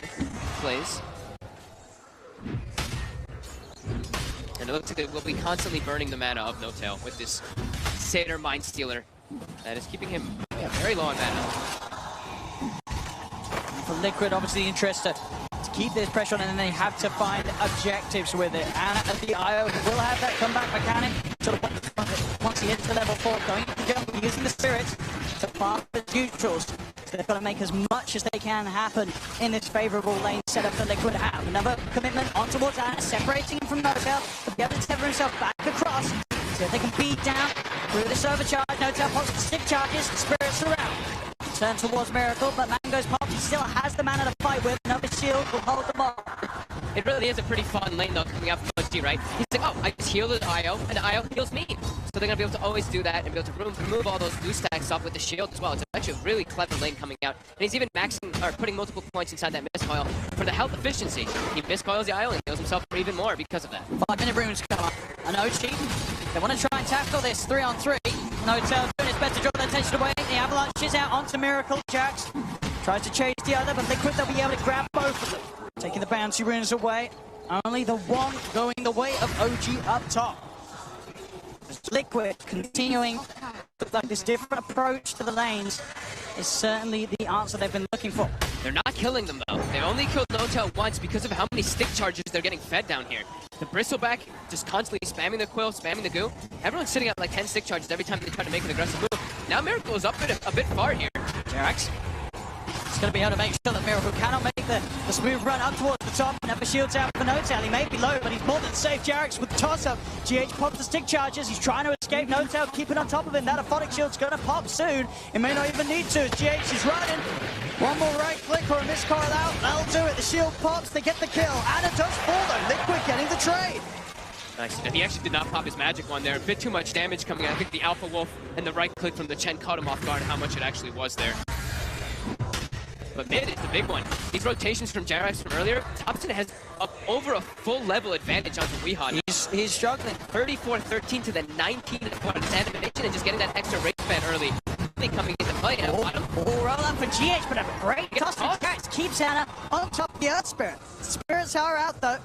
plays. And it looks like they will be constantly burning the mana of No-Tail with this Satyr Mind Stealer that is keeping him very low on mana. For Liquid, obviously interested to keep this pressure on, and then they have to find objectives with it. Anna at the IO will have that comeback mechanic. Sort of once he hits the level 4, going to jungle, using the spirits to farm the neutrals. So they've got to make as much as they can happen in this favourable lane setup that Liquid have. Another commitment on towards Anna, separating him from No-Tail, but be able to tether himself back across. So if they can beat down through this overcharge, No-Tail pops the stick charges, spirits around. Turn towards Miracle, but Mango's pop, he still has the mana to fight with. Another shield will hold them off. It really is a pretty fun lane though, coming out from OG, right? He's like, oh, I just heal the IO, and the IO heals me. So they're going to be able to always do that and be able to remove all those blue stacks off with the shield as well. It's actually a really clever lane coming out. And he's even maxing, or putting multiple points inside that miscoil for the health efficiency. He miscoils the IO and heals himself for even more because of that. 5-minute runes come up. And OG, they want to try and tackle this 3-on-3. No-Tail doing his best to draw their attention away. The avalanche is out onto Miracle. Jax tries to chase the other, but Liquid, they'll be able to grab both of them. Taking the bouncy runes away. Only the one going the way of OG up top. Liquid continuing with like this different approach to the lanes is certainly the answer they've been looking for. They're not killing them though. They've only killed No-Tail once because of how many stick charges they're getting fed down here. The Bristleback just constantly spamming the Quill, spamming the Goo. Everyone's sitting at like 10 stick charges every time they try to make an aggressive move. Now Miracle is up a bit far here. Jerax is going to be able to make sure that Miracle cannot make the smooth run up towards the top. Never shields out for No-Tail. He may be low, but he's more than safe. Jerax with the toss-up. GH pops the stick charges. He's trying to escape. No-Tail keeping on top of him. That Aphotic Shield's going to pop soon. It may not even need to. GH is running. One more right click or a miscall out. That'll do it. The shield pops. They get the kill. Anna does fall though. Liquid getting the trade. Nice. And he actually did not pop his magic one there. A bit too much damage coming out. I think the Alpha Wolf and the right click from the Chen caught him off guard how much it actually was there. But mid is the big one. These rotations from Jerax from earlier, Thompson has over a full level advantage onto Weeha. He's struggling. 34-13 to the 19 for his animation. rotation and just getting that extra rage fan early. Coming into play now. Roll up for GH, but a great toss from Jax keeps Anna on top of the Earth Spirit. Spirits are out though,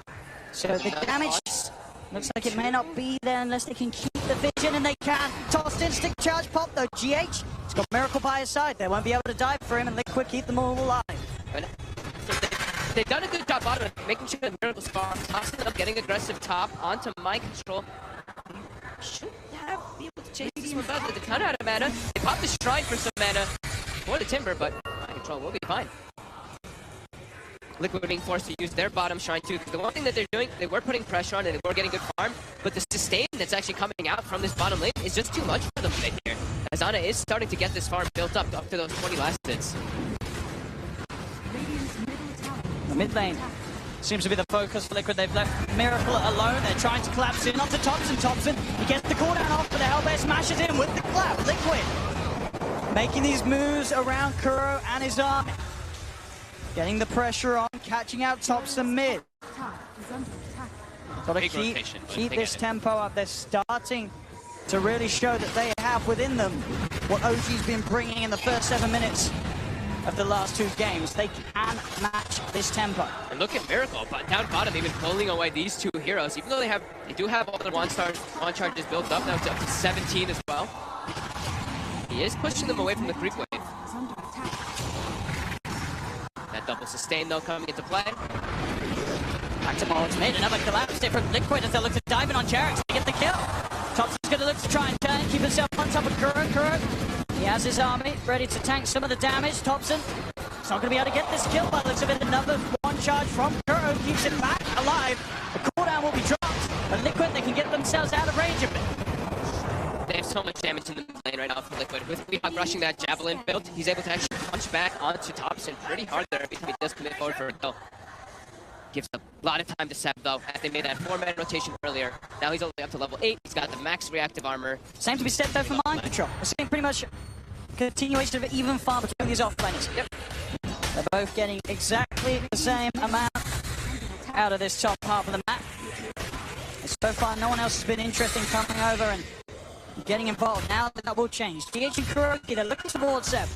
so the damage looks like it may not be there unless they can keep the vision, and they can. Tossed instinct charge pop though. GH has got Miracle by his side. They won't be able to dive for him, and Liquid keep them all alive. So they've done a good job bottom of making sure the Miracle Spark tossing it up, getting aggressive top onto mind control. Should be able to chase this one better. The counter out of mana. They pop the Shrine for some mana for the Timber, but mind control will be fine. Liquid being forced to use their bottom Shrine too. The one thing that they're doing, they were putting pressure on and they were getting good farm, but the sustain that's actually coming out from this bottom lane is just too much for them right here. As Ana is starting to get this farm built up to those 20 last hits. The mid lane seems to be the focus for Liquid. They've left Miracle alone. They're trying to collapse in onto Thompson. Thompson, he gets the cooldown off, but the Hellbear smashes in with the clap. Liquid making these moves around Kuro and his army. Getting the pressure on, catching out Thompson mid. Got to keep this tempo up. They're starting to really show that they have within them what OG's been bringing in the first 7 minutes of the last 2 games. They can match this tempo. And look at Miracle, but down bottom, they've been pulling away these 2 heroes, even though they do have all their one charges built up. Now it's up to 17 as well. He is pushing them away from the creep wave. That double sustain though coming into play. Back to Mold's mid, another collapse there from Liquid as they look to dive in on Jarek to get the kill. Thompson's going to look to try and turn, keep himself on top of Kuro. He has his army ready to tank some of the damage. Thompson is not going to be able to get this kill, but looks a bit. Another one charge from Kuro keeps him back alive. The cooldown will be dropped, but Liquid, they can get themselves out of range of it. They have so much damage in the lane right now from Liquid. With Weehawk rushing that Javelin build, he's able to actually punch back onto Thompson pretty hard there every time he does commit forward for a kill. Gives a lot of time to Seb though, as they made that 4-man rotation earlier. Now he's only up to level 8. He's got the max reactive armor. Same to be said though for mind control. We're seeing pretty much continuation of even farm between these off-laners. Yep. They're both getting exactly the same amount out of this top half of the map. And so far, no one else has been interested in coming over and getting involved. Now that will change. DH and Kuroki, they're looking towards Seb.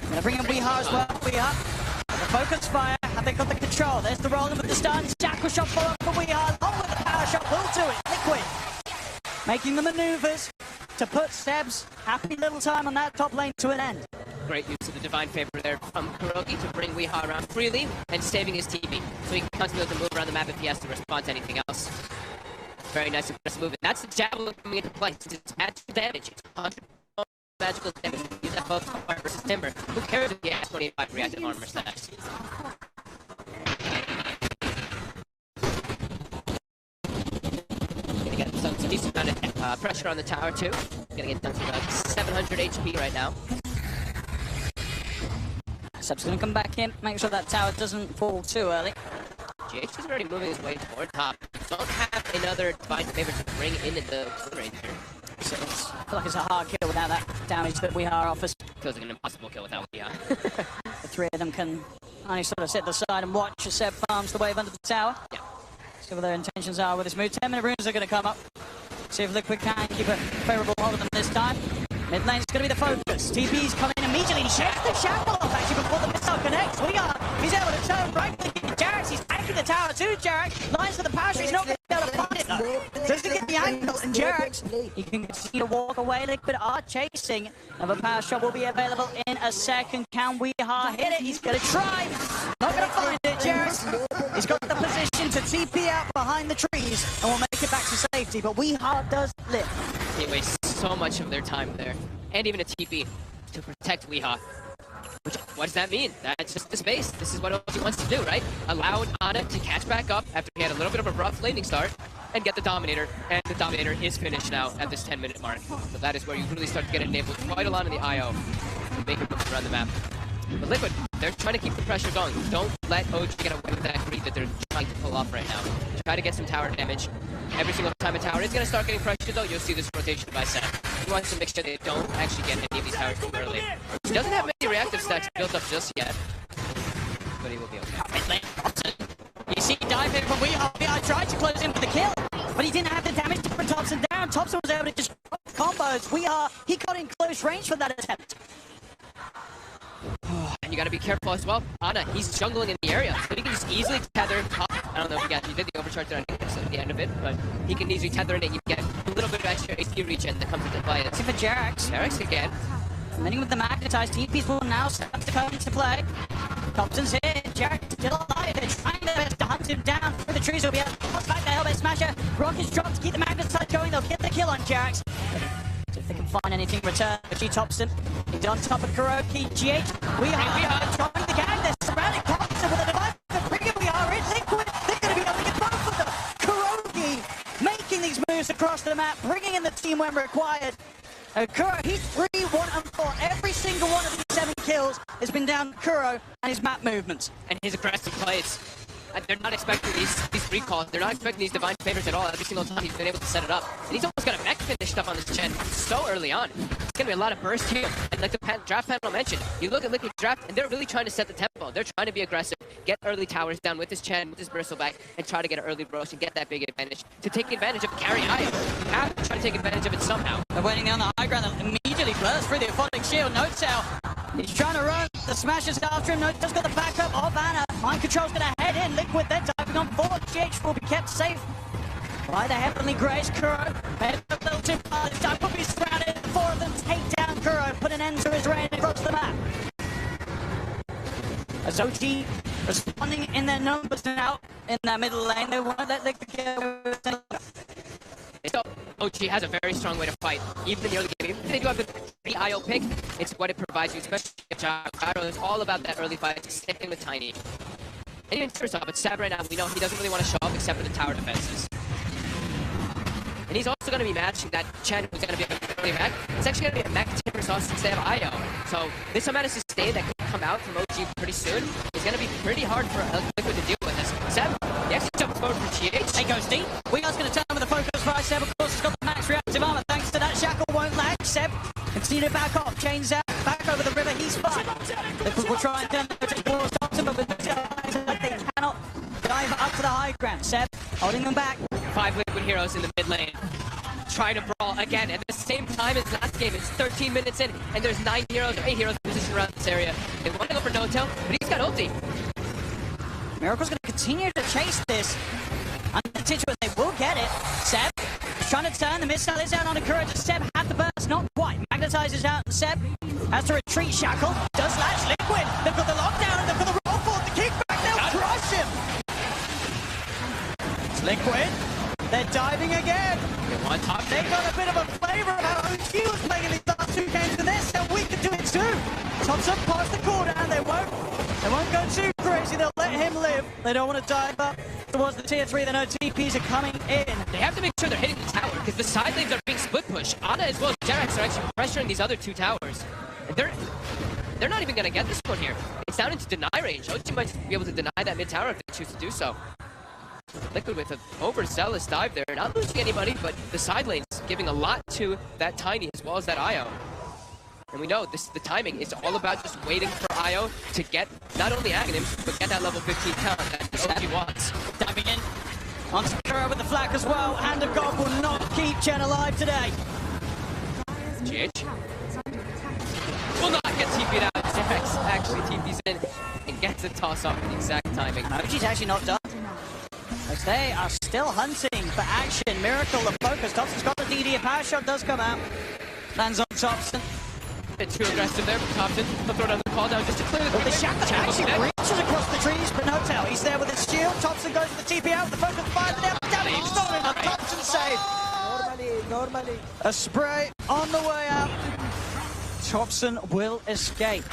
Gonna bring in Weehawk as well. Weehawk, the focus fire. Have they got the control? There's the rolling with the stuns. Jackal shot follow up for Weehawk. Along with the power shot, will do it. Liquid making the maneuvers to put Seb's happy little time on that top lane to an end. Great use of the Divine Favor there from Kuroki to bring Weehawk around freely and saving his TP, so he can continue to move around the map if he has to respond to anything else. Very nice aggressive move, and that's the Javelin coming into play. It's magical damage. It's 100 magical damage. Use that both fire versus Timber. Who cares if he has 25 reactive armor stats? Gonna get some decent amount of pressure on the tower too. Gonna get down to about 700 HP right now. Seb's gonna come back in, make sure that tower doesn't fall too early. GH is already moving his way toward top. Don't have another Divine Favor to bring into the range here. So I feel like it's a hard kill without that damage that Weehawk offers. Feels like an impossible kill without Weehawk. The 3 of them can only sort of sit aside and watch as Seb farms the wave under the tower. Yeah. See what their intentions are with this move. 10-minute runes are going to come up. See if Liquid can keep a favourable hold of them this time. Mid lane's going to be the focus. TP's coming in immediately. He shakes the shackle off actually before the missile connects. He's able to turn right click into Jarek. He's tanking the tower too, Jarek. Lines to the parachute. He's not going to be able to find it though. Doesn't get the angle, and Jarek, he can continue to walk away. Liquid are chasing. Another power shot will be available in a second. Can Weehawk hit it? He's going to try. Not going to find it, Jarek. He's got the position to TP out behind the trees and will make it back to safety, but Weehawk does live. They waste so much of their time there, and even a TP to protect Weehawk. Which, what does that mean? That's just the space. This is what OG wants to do, right? Allow Ana to catch back up after he had a little bit of a rough laning start and get the Dominator. And the Dominator is finished now at this 10-minute mark. So that is where you really start to get enabled quite a lot in the IO and make it move around the map. But Liquid, they're trying to keep the pressure going. Don't let OG get away with that creep that they're trying to pull off right now. Try to get some tower damage. Every single time a tower is going to start getting pressure, though, you'll see this rotation by Seb. He wants to make sure they don't actually get any of these towers too early. He doesn't have many reactive stacks built up just yet, but he will be okay. You see, diving from Weehawk. I tried to close in for the kill, but he didn't have the damage to put Thompson down. down. Thompson was able to just drop combos. He got in close range for that attempt. You gotta be careful as well. Ana, he's jungling in the area, so he can just easily tether top. I don't know if he actually did the overcharge there at the end of it, but he can easily tether in it. You get a little bit of extra HP regen that comes into play. See for Jerax. Jerax again. Landing with the magnetized TPs will now start to come into play. Thompson's here. Jerax still alive. They're trying their best to hunt him down through the trees. He'll be able to toss back the Helmet Smasher. Rockets dropped to keep the magnetized going. They'll get the kill on Jerax. If they can find anything in return, G Thompson, he's on top of Kuroki. GH, we are trying to gang. They're surrounding Thompson with a device. We are in Liquid. They're going to be able to get both of them. Kuroki making these moves across the map, bringing in the team when required. Kuro, he's 3, 1, and 4. Every single one of these 7 kills has been down to Kuro and his map movements. And his aggressive plays. They're not expecting these recalls. They're not expecting these divine favors at all. Every single time he's been able to set it up. And he's almost got a mech finished up on this Chen so early on. It's going to be a lot of burst here. And like the draft panel mentioned, you look at Liquid draft, and they're really trying to set the tempo. They're trying to be aggressive, get early towers down with his Chen, with his bristleback, and try to get an early roast and get that big advantage. To take advantage of carry high, you have to try to take advantage of it somehow. They're waiting down the high ground and immediately burst through the Aphotic Shield. N0tail, he's trying to run. The Smasher's after him. N0tail's got the backup of Ana. Mind Control's going to head in. Liquid, they're diving on forward. GH will be kept safe by the Heavenly Grace. Kuro, head a little too far. This time will be surrounded. 4 of them take down Kuro, put an end to his reign across the map. As OG responding in their numbers now in that middle lane, they want to let Liquid get. So OG has a very strong way to fight, even in the early game. Even if they do have the IO pick, it's what it provides you, especially if Gyro is all about that early fight, sticking with Tiny. And even Tirsoff, but Sab right now, we know he doesn't really want to show up except for the tower defenses. And he's also going to be matching that Chen, who's going to be a early mech. It's actually going to be a mech Tirsoff since they have IO. So this amount of sustain that could come out from OG pretty soon is going to be pretty hard for Liquid to deal with this. Sab, he actually jumps forward for GH. He goes deep. Weir's going to turn with the focus right. Seb, of course, has got the max reactive armor. Thanks to that, Shackle won't lag. Seb, continue to back off. Chains out, back over the river. He's fine. Liquid will try and turn towards Thompson, but they cannot dive up to the high ground. Seb, holding them back. 5 Liquid heroes in the mid lane. Trying to brawl again at the same time as last game. It's 13 minutes in, and there's 9 heroes or 8 heroes positioned around this area. They want to go for N0tail, but he's got ulti. Miracle's going to continue to chase this. Uncontentious, they will get it. Seb is trying to turn. The missile is out on a Kuro. Does Seb have the burst? Not quite. Magnetizes out. Seb has to retreat. Shackle does lash Liquid. They've got the lockdown. They've got the roll forward. The kickback. They'll crush him. It's Liquid. They're diving again. They got a bit of a flavor of how OG was playing in these last 2 games in this, and we can do it too. Thompson passed the cooldown. They won't go too crazy. They'll let him live. They don't want to dive up towards the tier 3. They know TPs are coming in. They have to make sure they're hitting the tower because the side lanes are being split push. Ana as well as Jerax are actually pressuring these other 2 towers. And they're not even going to get this one here. It's down into deny range. OG might be able to deny that mid tower if they choose to do so. Liquid with an overzealous dive there, not losing anybody, but the side lanes giving a lot to that Tiny as well as that IO. And we know the timing is all about just waiting for IO to get not only Aghanims, but get that level 15 talent that OG wants. Diving in onto Kuro with the flak as well. Hand of God will not keep Chen alive today. GH will not get TP'd out. Jerax actually TP's in and gets a toss off at the exact timing. OG's actually not done. As they are still hunting for action. Miracle, the focus. Thompson's got the DD. A power shot does come out. Lands on Thompson. Bit too aggressive there from Thompson. He'll throw another call down just to clear the The Shackle actually reaches across the trees, but N0tail. He's there with his shield. Thompson goes with the TP out. The focus fire down. Damage stolen. A Thompson save. Normally. A spray on the way out. Thompson will escape.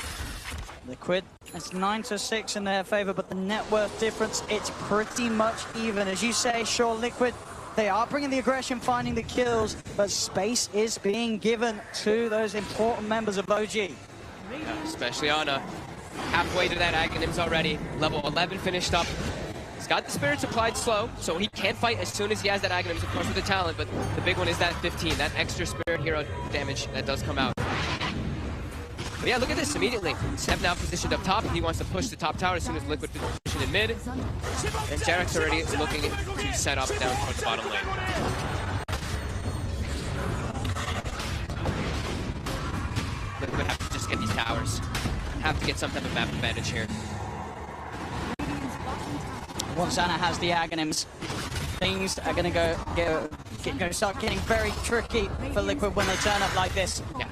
Liquid, it's 9-6 in their favor, but the net worth difference, it's pretty much even. As you say, sure, Liquid, they are bringing the aggression, finding the kills, but space is being given to those important members of OG. Especially Ana. Halfway to that Aghanims already. Level 11 finished up. He's got the spirits applied slow, so he can fight as soon as he has that Aghanims, of course, with the talent, but the big one is that 15, that extra spirit hero damage that does come out. But yeah, look at this immediately. Seb now positioned up top. He wants to push the top tower as soon as Liquid position in mid. And Jerax already looking to set up down towards bottom lane. course. Have to get some type of map advantage here. Once Anna has the Aghanims, things are going to start getting very tricky for Liquid when they turn up like this. Yeah.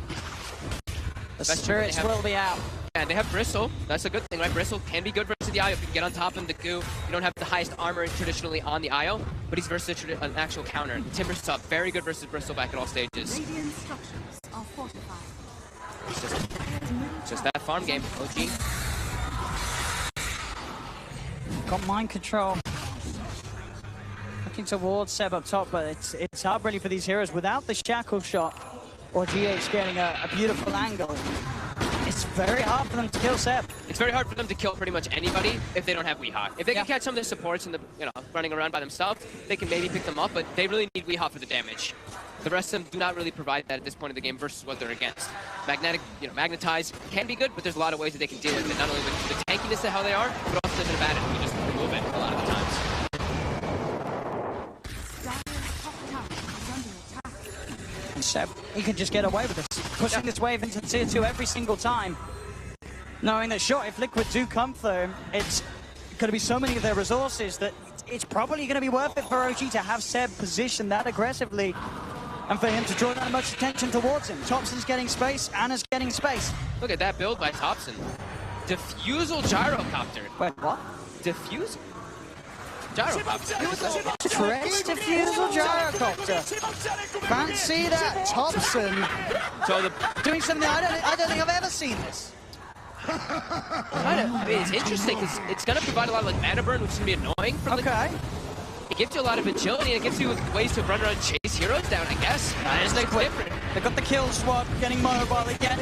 The spirits will be out. And they have Bristle. That's a good thing, right? Bristle can be good versus the IO. If you can get on top of him, the goo. You don't have the highest armor traditionally on the IO, but he's versus an actual counter. Timber's up. Very good versus Bristle back at all stages. It's just that farm game. OG. Got mind control. Looking towards Seb up top, but it's hard really for these heroes without the shackle shot or GH getting a beautiful angle. It's very hard for them to kill Seb. It's very hard for them to kill pretty much anybody if they don't have Weehaw. If they can catch some of the supports and the running around by themselves, they can maybe pick them up, but they really need Weehaw for the damage. The rest of them do not really provide that at this point of the game versus what they're against. Magnetize can be good, but there's a lot of ways that they can deal with it. Not only with the tankiness of how they are, but also there's an advantage when you just remove it a lot of the times. And Seb, he can just get away with this. Pushing this wave into tier 2 every single time. Knowing that, sure, if Liquid do come for him, it's going to be so many of their resources that it's probably going to be worth it for OG to have Seb positioned that aggressively and for him to draw that much attention towards him. Thompson's getting space, Anna's getting space. Look at that build by Thompson. Diffusal gyrocopter. Wait, what? Diffusal? Gyrocopter. Crest diffusal gyrocopter. Fancy that, Thompson. So doing something I don't think I've ever seen this. I mean, it's interesting because it's going to provide a lot of mana burn, which is going to be annoying. Okay. It gives you a lot of agility, and it gives you ways to run around and chase heroes down, I guess. It's different. They got the kill squad getting mobile again.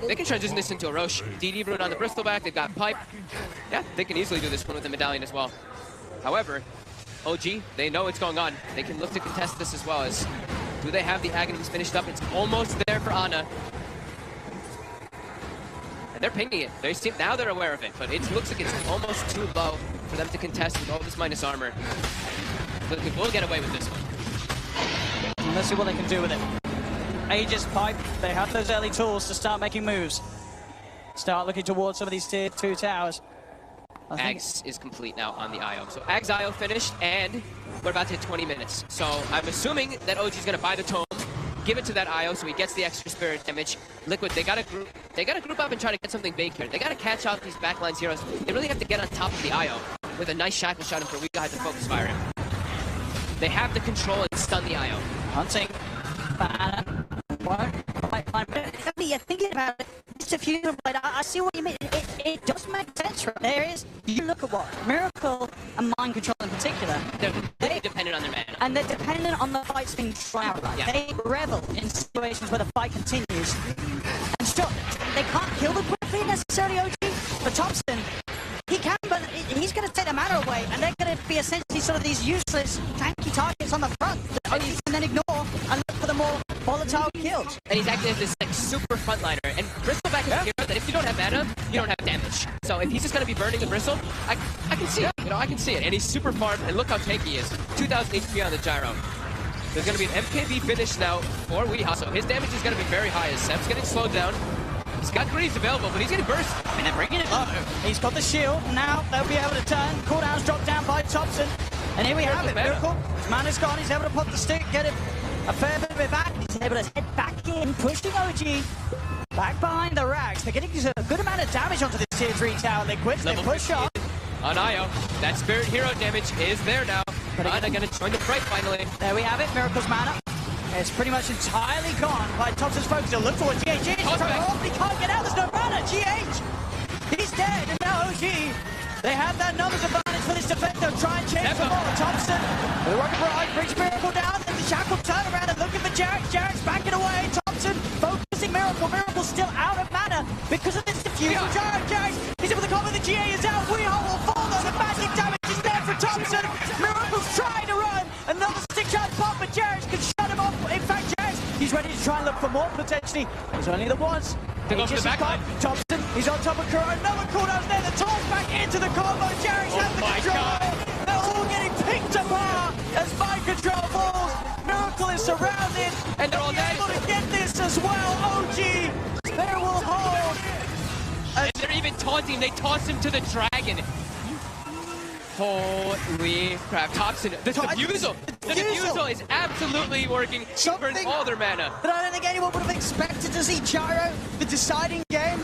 They can transition this into a Roche. DD rune on the Bristleback, they've got Pipe. Yeah, they can easily do this one with the Medallion as well. However, OG, they know what's going on. They can look to contest this as well as, do they have the Aghanims finished up? It's almost there for Ana. And they're pinging it. They seem, now they're aware of it, but it looks like it's almost too low for them to contest with all this minus armor. But they will get away with this one. Let's see what they can do with it. Aegis, Pipe, they have those early tools to start making moves. Start looking towards some of these tier 2 towers. Ags is complete now on the IO. So Ags IO finished, and we're about to hit 20 minutes. So I'm assuming that OG is going to buy the tome, give it to that IO so he gets the extra spirit damage. Liquid, they gotta group up and try to get something big here. They gotta catch out these backlines heroes. They really have to get on top of the IO with a nice shackle shot and for we got to focus fire him. They have to control and stun the IO. Hunting. You're thinking about it. It's a few, but I see what you mean. It does make sense, right? There is. You look at what Miracle and Mind Control in particular. They're dependent on their mana. And they're dependent on the fights being tried. Right? Yeah. They revel in situations where the fight continues. And sure, they can't kill them quickly necessarily, OG. But Thompson, he can, but he's going to take their mana away, and they're going to be essentially sort of these useless, tanky targets on the front that OG can then ignore and look for the more volatile kills. And he's acting as this like super frontliner. And Bristleback is a hero that if you don't have mana, you don't have damage. So if he's just going to be burning the Bristle, I can see it. I can see it. And he's super farmed, and look how tanky he is. 2,000 HP on the gyro. There's going to be an MKB finish now for Weehaw. So his damage is going to be very high as Seb's getting slowed down. He's got greaves available, but he's getting burst. I mean, they're bringing it low. He's got the shield. Now they'll be able to turn. Cooldowns dropped down by Thompson. And here we have it. Miracle. His mana's gone. He's able to pop the stick, get it a fair bit of it back. He's able to head back in, pushing OG back behind the racks. They're getting a good amount of damage onto this tier 3 tower. They quit. They push up. On IO. That spirit hero damage is there now. Ana gonna join the fight finally. There we have it. Miracle's mana. It's pretty much entirely gone by Thompson's focus. He'll look for what GH is. He can't get out. There's no mana. GH. He's dead. And now OG. They have that numbers advantage for this defense. They'll try and change the ball. Thompson. The Rocket Barrage brings Miracle down. And the Shackle turn around and looking for Jarek. Jarek's backing away. Thompson focusing Miracle. Miracle's still out of mana because of this diffusion. Jarek. He's able to cover. The GA is out. Weehaw will fall though. The magic damage is there for Thompson. Miracle's trying to run. Another stick shot pop, but Jarek can shut him off. In fact, Jarek, he's ready to try and look for more potentially. There's only the once. They go for the back line. Thompson, he's on top of Kuro. Another cooldown's there. The toss back into the combo. Jarek has the control. They're all getting picked apart as Mind Control falls. Miracle is surrounded. And they're all able to get this as well. OG, they will hold even taunting him. They toss him to the dragon. Holy crap. Thompson, the defusal. The defusal is absolutely working. He burns all their mana. But I don't think anyone would have expected to see Gyro, the deciding game.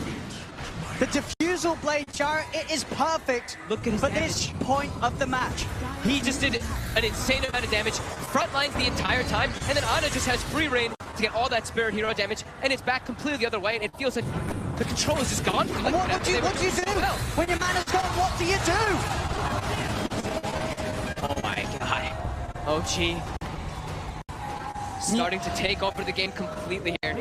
The defusal blade Gyro, it is perfect. Look at his for this point of the match. He just did an insane amount of damage, front lines the entire time, and then Ana just has free reign to get all that spirit hero damage, and it's back completely the other way, and it feels like the control is just gone. What do you do? When your mana's gone, what do you do? Oh my god. OG starting to take over the game completely here.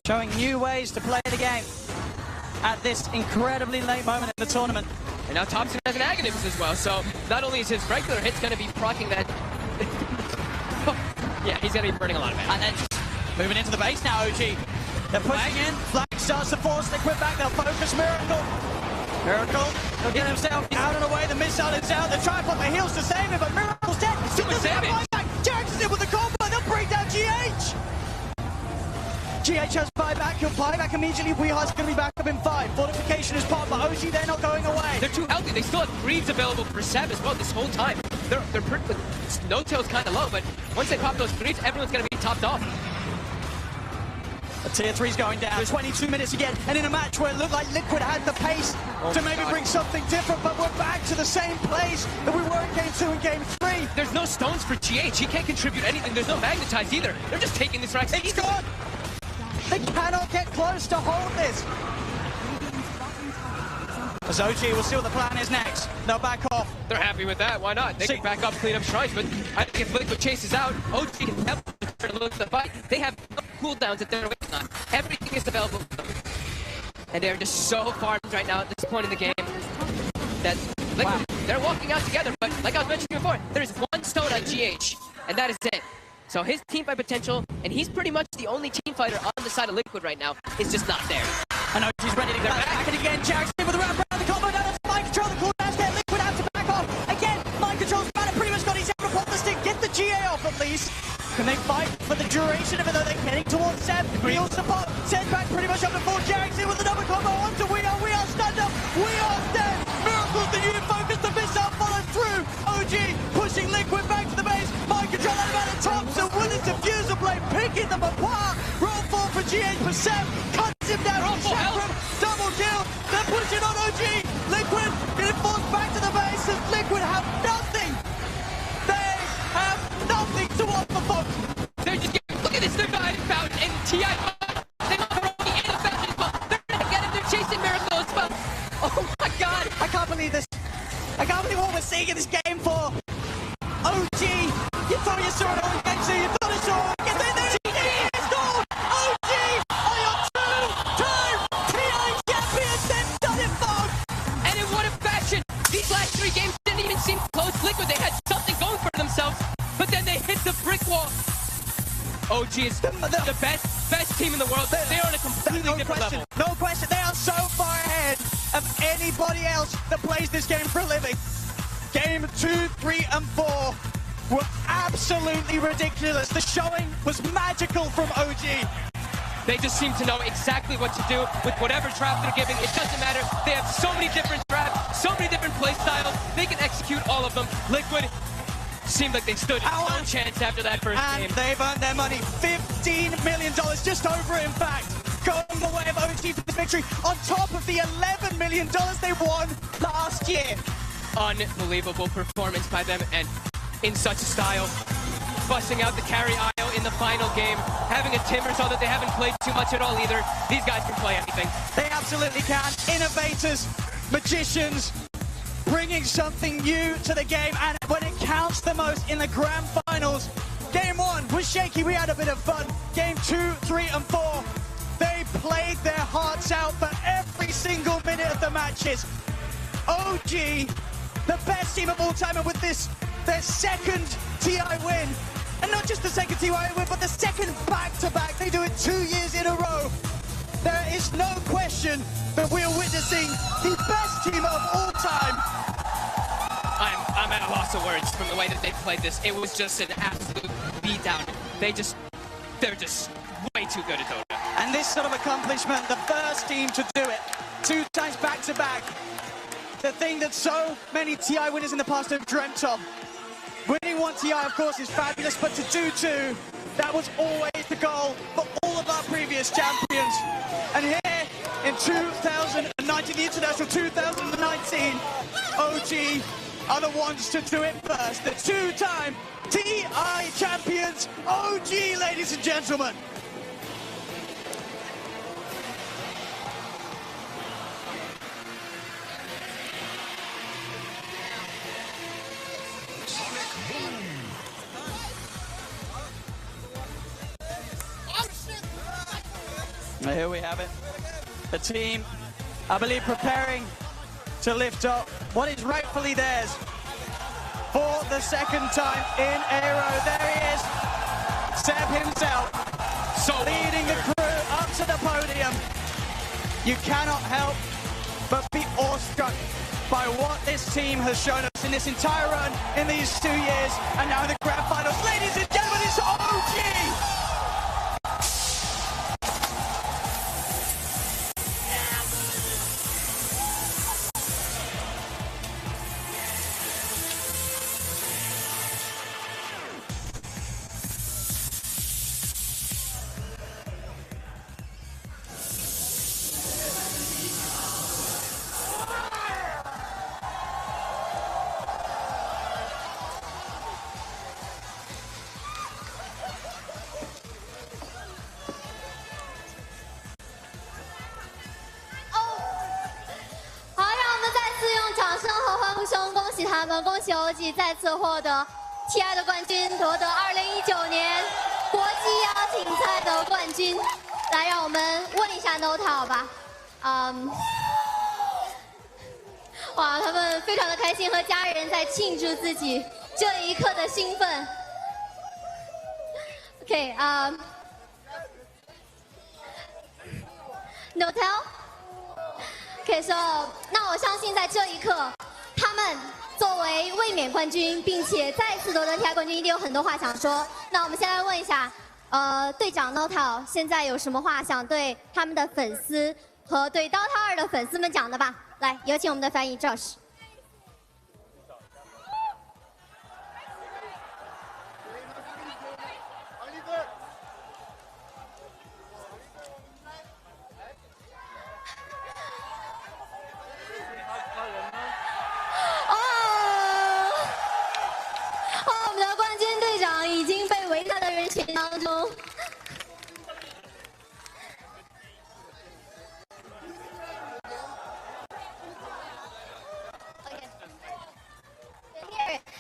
Showing new ways to play the game at this incredibly late moment in the tournament. And now Thompson has an Aghanim as well, so not only is his regular hits going to be proccing that... yeah, he's going to be burning a lot of mana. And then just moving into the base now, OG. They're pushing in. Flag starts to force Liquid back. They'll focus Miracle. Miracle, he'll get himself out and away. The missile is out. They're trying to put the heals to save him, but Miracle's dead. Too much damage. Jackson's in with the combo. They'll bring down GH. GH has buyback. He'll buy back immediately. Weehar's going to be back up in 5. Fortification is popped, but OG, they're not going away. They're too healthy. They still have Greaves available for Seb as well this whole time. They're pretty... No-tail's kind of low, but once they pop those Greaves, everyone's going to be topped off. The tier 3's going down. 22 minutes again, and in a match where it looked like Liquid had the pace to maybe bring something different, but we're back to the same place that we were in Game 2 and Game 3. There's no stones for GH. He can't contribute anything. There's no magnetize either. They're just taking this rack. It's gone. They cannot get close to hold this. As OG, we'll see what the plan is next. They'll back off. They're happy with that. Why not? They can back up, clean up shrines, but I think if Liquid chases out, OG can help to look at the fight. They have no cooldowns that they're waiting on. Everything is available for them. And they're just so farmed right now at this point in the game that Liquid, they're walking out together, but like I was mentioning before, there's one stone on GH, and that is it. So his teamfight potential, and he's pretty much the only team fighter on the side of Liquid right now, is just not there. I know he's ready to get back and again. Jackson with the wrap around the combo. Now that's mind control. The cooldowns get Liquid out to back off. Again, mind control's mana pretty much got. He's able to pop the stick, get the GA off at least. Can they fight for the duration of it though? They're getting towards Seb. Real support. Sends back pretty much up to 4. Jackson with another combo onto We Are stand up. We Are dead. Miracle's the unit focus. The missile follows through. OG pushing Liquid back to the base. Mind control out of Thompson with his diffuser blade, picking them apart. Roll 4 for GH for Seb. Cuts him down. Double kill. They're pushing on OG. Liquid getting forced back to the base as Liquid have nothing. They have nothing to offer folks. They're just getting, look at this, they're not found in TI. They might throw the end of that as well. They're gonna get him, they're chasing Miracle as well. Oh my god. I can't believe this. I can't believe what we're seeing in this game for OG. You thought you saw it all against you. You thought you saw it. Get in there. It's gone. OG are your 2-time TI champions. They've done it, folks. And in what a fashion. These last 3 games didn't even seem close. Liquid, they had something going for themselves, but then they hit the brick wall. OG is the best team in the world. They're on a completely different level. No question. They are so far ahead of anybody else that plays this game for a living. Game 2, 3, and 4 were absolutely ridiculous. The showing was magical from OG. They just seem to know exactly what to do with whatever trap they're giving. It doesn't matter. They have so many different traps, so many different play styles. They can execute all of them. Liquid seemed like they stood no chance after that first game. And they've earned their money. $15 million, just over it, in fact. Going the way of OG for this victory, on top of the $11 million they won last year. Unbelievable performance by them, and in such style. Busting out the carry IO in the final game, having a Timber so that they haven't played too much at all either. These guys can play anything. They absolutely can. Innovators, magicians, bringing something new to the game, and when it counts the most in the grand finals. Game 1 was shaky, we had a bit of fun. Game 2, 3, and 4, they played their hearts out for every single minute of the matches. OG, the best team of all time, and with this, their second TI win. And not just the second TI win, but the second back-to-back. They do it 2 years in a row. There is no question that we are witnessing the best team of all time. I'm at a loss of words from the way that they played this. It was just an absolute beatdown. They just they're just way too good at Dota. And this sort of accomplishment, the first team to do it, 2 times back-to-back, the thing that so many TI winners in the past have dreamt of. Winning 1 TI, of course, is fabulous, but to do 2, that was always the goal for all of our previous champions. And here, in 2019, the International 2019, OG are the ones to do it first. The 2-time TI champions, OG, ladies and gentlemen. And here we have it. The team, I believe, preparing to lift up what is rightfully theirs for the 2nd time in a row. There he is, Seb himself, leading the crew up to the podium. You cannot help but be awestruck by what this team has shown us in this entire run in these 2 years, and now in the grand finals. Ladies and gentlemen, it's OG!恭喜OG再次获得 TI 的冠军，夺得2019年国际邀请赛的冠军。来，让我们问一下 Dota 好吧？哇，他们非常的开心，和家人在庆祝自己这一刻的兴奋。OK， Notel。OK， so 那我相信在这一刻，他们作为卫冕冠军，并且再次夺得 TI 冠军，一定有很多话想说。那我们先来问一下，队长 Notal 现在有什么话想对他们的粉丝和对 Dota 2的粉丝们讲的吧？来，有请我们的翻译 Josh。当中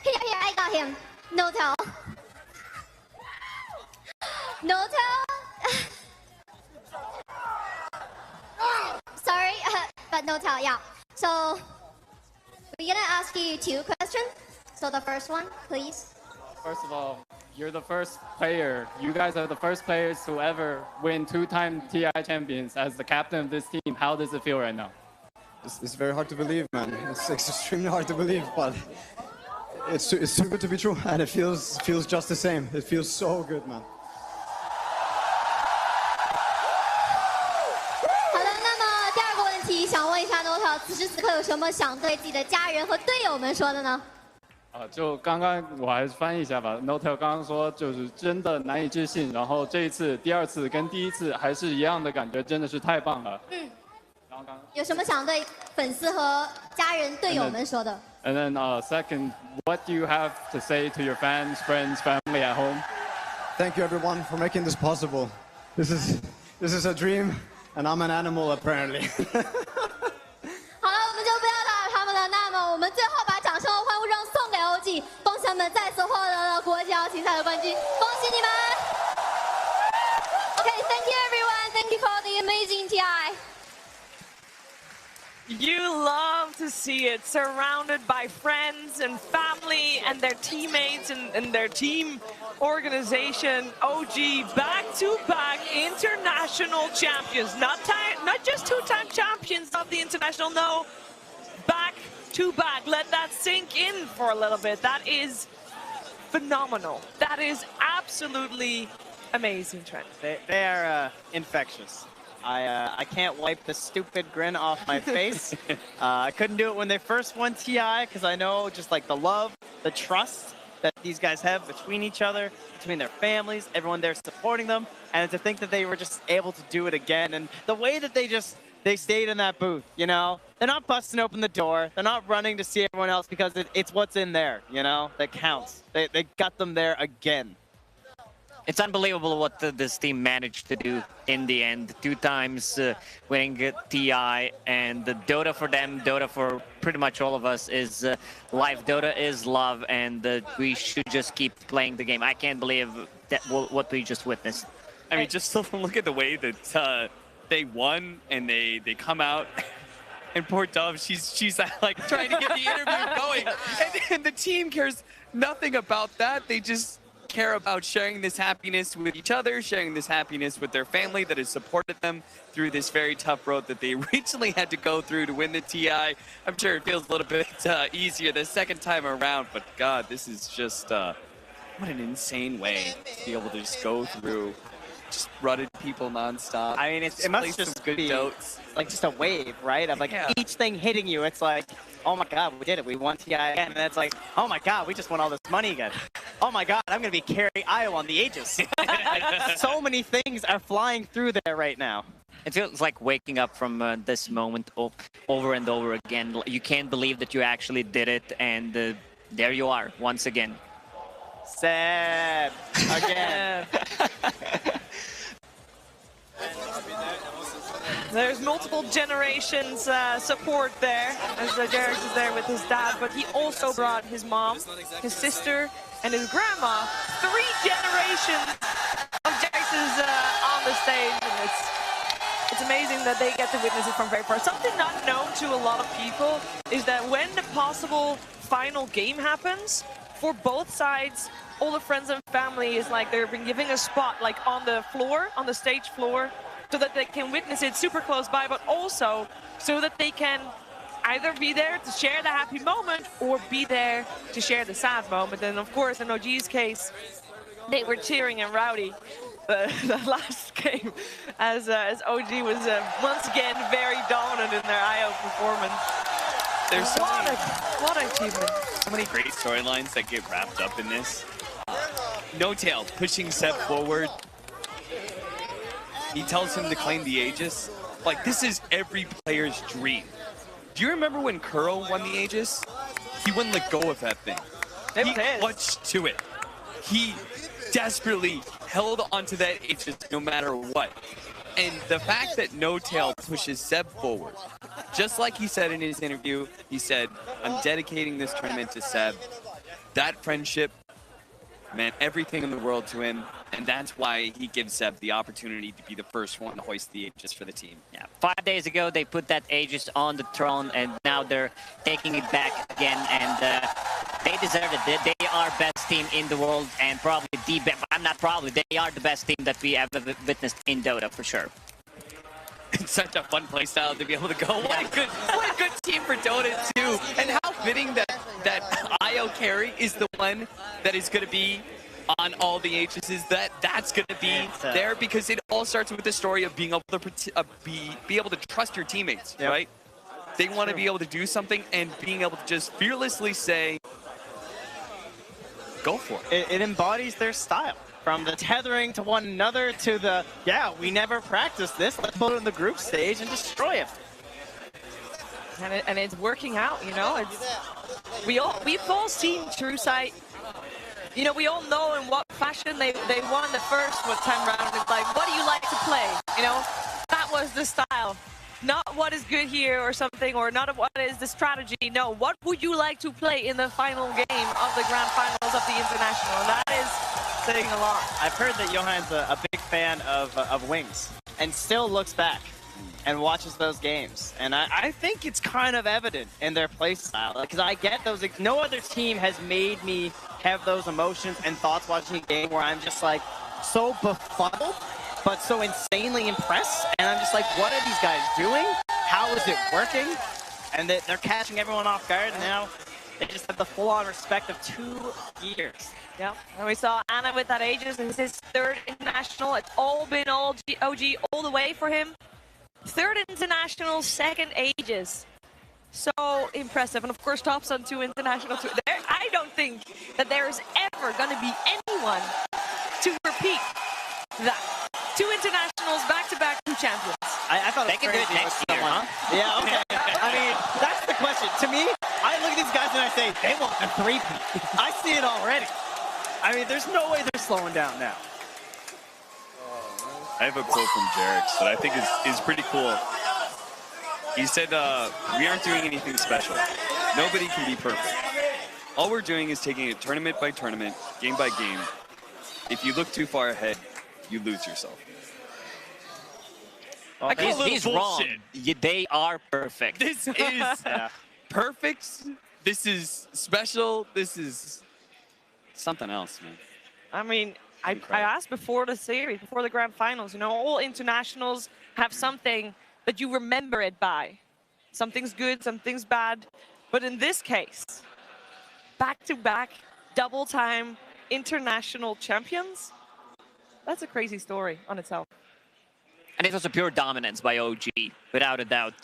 Here, I got him. Notel. Sorry, but Notel, yeah. So, we're gonna ask you 2 questions. So the first one, please. First of all, you're the first player. You guys are the first players to ever win 2-time TI champions as the captain of this team. How does it feel right now? It's very hard to believe, man. It's extremely hard to believe, but it's too good to be true, and it feels just the same. It feels so good, man. 好的，那么第2个问题，想问一下 Notel， 此时此刻有什么想对自己的家人和队友们说的呢？就刚刚我还是翻译一下吧。Notel 刚刚说就是真的难以置信，然后这一次第2次跟第1次还是一样的感觉，真的是太棒了。然后有什么想对粉丝和家人、队友们说的 ？And then second, what do you have to say to your fans, friends, family at home? Thank you everyone for making this possible. This is a dream, and I'm an animal apparently. 好了，我们就不要打扰他们了。那么我们最后把掌声和欢呼声送给 OG， 恭喜他们再次获得了国际邀请赛的冠军，恭喜你们 ！Okay, thank you everyone. Thank you for the amazing TI. You love to see it, surrounded by friends and family and their teammates and their team organization. OG back-to-back international champions, not just 2-time champions of the international, no, back-to-back. Let that sink in for a little bit. That is phenomenal. That is absolutely Amazing, Trent. They are infectious. I can't wipe the stupid grin off my face. I couldn't do it when they first won TI because I know just like the love, the trust that these guys have between each other, between their families, everyone there supporting them, and to think that they were just able to do it again, and the way that they stayed in that booth, you know? They're not busting open the door. They're not running to see everyone else because it's what's in there, you know, that counts. They got them there again. It's unbelievable what this team managed to do in the end. 2 times winning TI, and the Dota for them, Dota for pretty much all of us is life. Dota is love, and we should just keep playing the game. I can't believe that what we just witnessed. I mean, just look at the way that they won, and they come out. And poor Dove, she's like trying to get the interview going, and the team cares nothing about that. They just care about sharing this happiness with each other, sharing this happiness with their family that has supported them through this very tough road that they originally had to go through to win the TI. I'm sure it feels a little bit easier the second time around, but God, this is just what an insane way to be able to just go through, just rutted people nonstop. I mean, it must just be like just a wave, right? Of like each thing hitting you. It's like, oh my God, we did it. We won TI again. And then it's like, oh my God, we just won all this money again. Oh my God, I'm going to be Carry Io on the Aegis. Like, so many things are flying through there right now. It feels like waking up from this moment over and over again. You can't believe that you actually did it, and there you are once again. Seb again. There's multiple generations support there, as Derek is there with his dad, but he also brought his mom, his sister, and his grandma. 3 generations of Jaxes on the stage, and it's amazing that they get to witness it from very far. Something not known to a lot of people is that when the possible final game happens, for both sides, all the friends and family is like they've been giving a spot like on the floor, on the stage floor, so that they can witness it super close by, but also so that they can either be there to share the happy moment or be there to share the sad moment. And of course, in OG's case, they were cheering and rowdy the last game as OG was once again very dominant in their IO performance. There's what a achievement. So many great storylines that get wrapped up in this. No Tail pushing Seb forward. He tells him to claim the Aegis. Like, this is every player's dream. Do you remember when Kuro won the Aegis? He wouldn't let go of that thing. He clutched to it. He desperately held onto that Aegis no matter what. And the fact that No Tail pushes Seb forward, just like he said in his interview, he said, I'm dedicating this tournament to Seb. That friendship meant everything in the world to him, and that's why he gives Seb the opportunity to be the first one to hoist the Aegis for the team. Yeah, 5 days ago they put that Aegis on the throne, and now they're taking it back again, and they deserve it. They are best team in the world, and probably the best. I'm not probably. They are the best team that we ever witnessed in Dota for sure. It's such a fun playstyle to be able to go. What a good team for Dota too. And how fitting that IO carry is the one that is going to be on all the Aegises. That's going to be there because it all starts with the story of being able to be able to trust your teammates, right? They want to be able to do something and being able to just fearlessly say, go for it. It embodies their style. From the tethering to one another to the, yeah, we never practiced this. Let's put it in the group stage and destroy it. And it's working out, you know. We've all seen TrueSight. You know, we all know in what fashion they won the first time round. It's like, what do you like to play? You know, that was the style. Not what is good here or something, or not what is the strategy. No, what would you like to play in the final game of the grand finals of the international? And that is saying a lot. I've heard that Johann's a big fan of Wings and still looks back and watches those games. And I think it's kind of evident in their play style, because I get those. No other team has made me have those emotions and thoughts watching a game where I'm just like so befuddled, but so insanely impressed. And I'm just like, what are these guys doing? How is it working? And they're catching everyone off guard. And now They just have the full-on respect of 2 years. Yeah, and we saw Anna with that Aegis. This is his 3rd international. It's all been OG all the way for him. 3rd international, 2nd Aegis. So impressive. And of course, tops on 2 international. I don't think that there is ever going to be anyone to repeat that. 2 internationals, back-to-back, 2 champions. I thought they can do it next year, huh? Yeah, okay. I mean, that's the question. To me, I look at these guys and I say, they want a 3-peat. I see it already. I mean, there's no way they're slowing down now. I have a quote from Jarex that I think is pretty cool. He said, we aren't doing anything special. Nobody can be perfect. All we're doing is taking it tournament by tournament, game by game. If you look too far ahead, you lose yourself. Well, he's wrong. They are perfect. This is perfect. This is special. This is something else, man. I mean, I asked before the series, before the grand finals, you know, all internationals have something that you remember it by. Something's good, something's bad. But in this case, back-to-back, double-time international champions, that's a crazy story on itself. And it was a pure dominance by OG, without a doubt.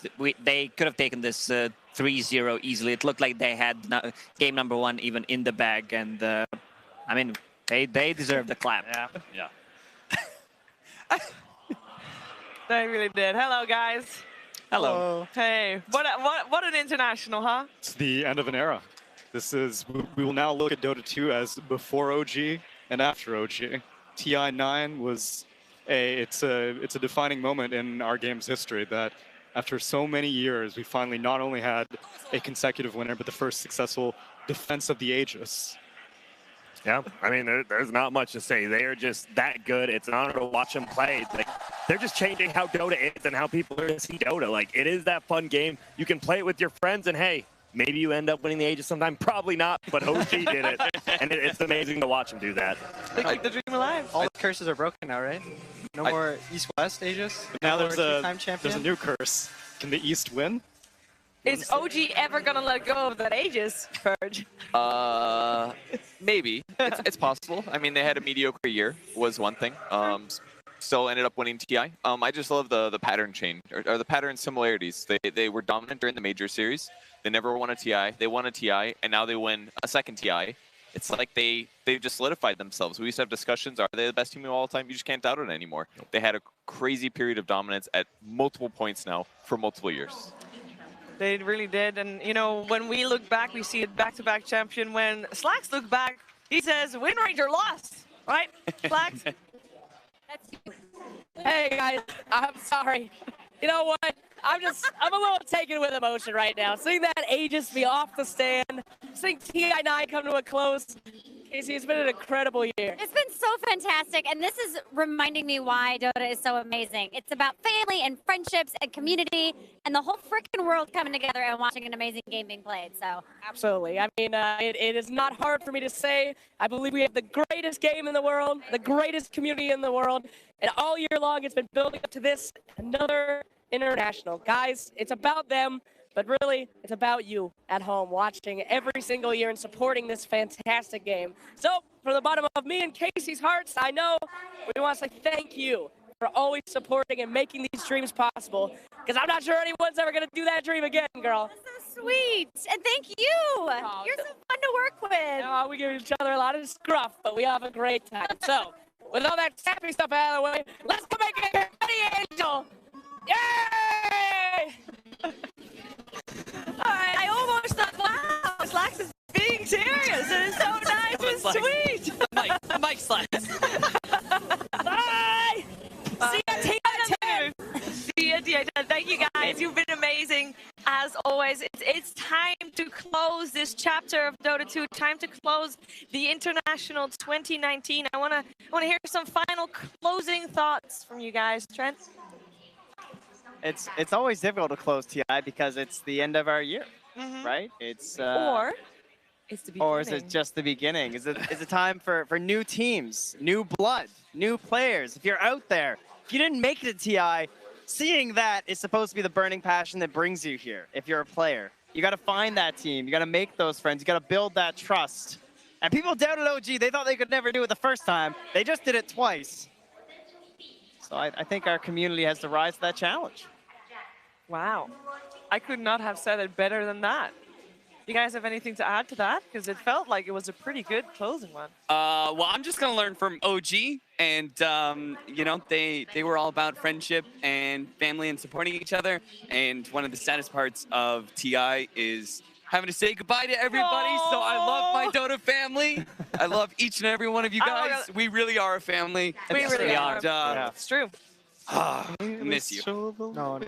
They could have taken this 3-0 easily. It looked like they had game number 1 even in the bag. And, I mean, they deserve the clap. Yeah. They really did. Hello, guys. Hello. Hey, what an international, huh? It's the end of an era. We will now look at Dota 2 as before OG and after OG. TI9 was it's a defining moment in our game's history that after so many years, we finally not only had a consecutive winner, but the first successful defense of the Aegis. Yeah, I mean, there's not much to say. They are just that good. It's an honor to watch them play. Like, they're just changing how Dota is and how people are going to see Dota. Like, it is that fun game. You can play it with your friends, and hey, maybe you end up winning the Aegis sometime. Probably not, but OG did it, and it's amazing to watch him do that. They keep the dream alive. All the curses are broken now, right? No more East-West Aegis. But now no there's more a two-time champion. new curse. Can the East win? Is OG ever gonna let go of that Aegis, Purge? Maybe. It's possible. I mean, they had a mediocre year, was one thing. Still ended up winning TI. I just love the pattern change, or the pattern similarities. They were dominant during the major series. They never won a TI. They won a TI, and now they win a second TI. It's like they've just solidified themselves. We used to have discussions, are they the best team of all time? You just can't doubt it anymore. They had a crazy period of dominance at multiple points now for multiple years. They really did, and you know, when we look back, we see a back-to-back champion. When Slacks look back, he says, "Win rate or lost," right? Slacks. Hey guys, I'm sorry. You know what? I'm a little taken with emotion right now. Seeing that Aegis be off the stand, seeing TI9 come to a close. Casey, it's been an incredible year. It's been so fantastic, and this is reminding me why Dota is so amazing. It's about family and friendships and community and the whole freaking world coming together and watching an amazing game being played. So Absolutely. I mean, it is not hard for me to say. I believe we have the greatest game in the world, the greatest community in the world, and all year long it's been building up to this, another international. Guys, it's about them. But really, it's about you at home watching every single year and supporting this fantastic game. So, from the bottom of me and Casey's hearts, I know we want to say thank you for always supporting and making these dreams possible. Because I'm not sure anyone's ever going to do that dream again, girl. That's so sweet. And thank you. You're so fun to work with. We give each other a lot of scruff, but we have a great time. So, with all that sappy stuff out of the way, let's go make it a Betty Angel. Yay! I almost thought, wow, Slacks is being serious, and it's so nice and sweet. Mike Slacks. Bye! See you at TI10. See you at TI10. Thank you, guys. You've been amazing, as always. It's time to close this chapter of Dota 2. Time to close the International 2019. I wanna hear some final closing thoughts from you guys. Trent? It's always difficult to close TI because it's the end of our year, right? It's or it's the beginning. Or is it just the beginning? Is it time for new teams, new blood, new players? If you're out there, if you didn't make it to TI, seeing that is supposed to be the burning passion that brings you here. If you're a player, You got to find that team. You got to make those friends. You got to build that trust. And people doubted OG. They thought they could never do it the first time. They just did it twice. So I think our community has to rise to that challenge. Wow. I could not have said it better than that. You guys have anything to add to that? Because it felt like it was a pretty good closing one. Well, I'm just going to learn from OG. And, you know, they were all about friendship and family and supporting each other. And one of the saddest parts of TI is having to say goodbye to everybody. So I love my Dota family. I love each and every one of you guys. We really are a family. We really are. And, It's true. I miss you. No.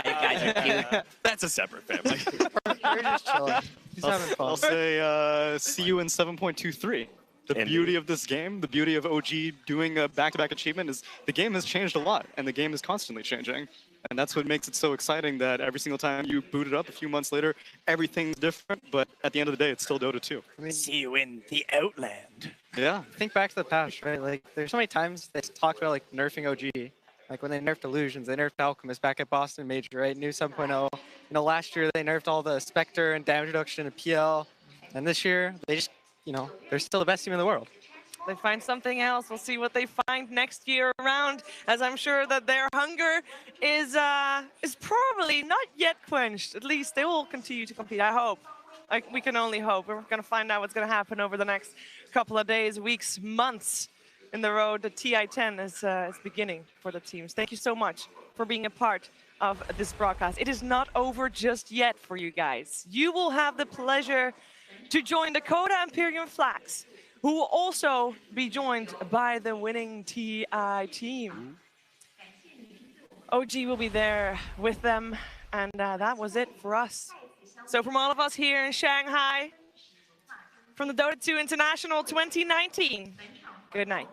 Guys are cute. That's a separate family. We're just chilling. He's having fun. I'll say see you in 7.23. The beauty of this game, the beauty of OG doing a back-to-back achievement is the game has changed a lot, and the game is constantly changing. And that's what makes it so exciting that every single time you boot it up a few months later, everything's different, but at the end of the day, it's still Dota 2. I mean, see you in the Outland. Yeah. Think back to the past, right? Like, there's so many times they talk about, like, nerfing OG. Like, when they nerfed Illusions, they nerfed Alchemist back at Boston Major, right? New 7.0. You know, last year, they nerfed all the Spectre and damage reduction and PL. And this year, they just, you know, they're still the best team in the world. They find something else. We'll see what they find next year around, as I'm sure that their hunger is probably not yet quenched. At least they will continue to compete, I hope. We can only hope. We're going to find out what's going to happen over the next couple of days, weeks, months in the road. The TI-10 is beginning for the teams. Thank you so much for being a part of this broadcast. It is not over just yet for you guys. You will have the pleasure to join the Coda Imperium Flags, who will also be joined by the winning TI team. OG will be there with them, and that was it for us. So from all of us here in Shanghai, from the Dota 2 International 2019, good night.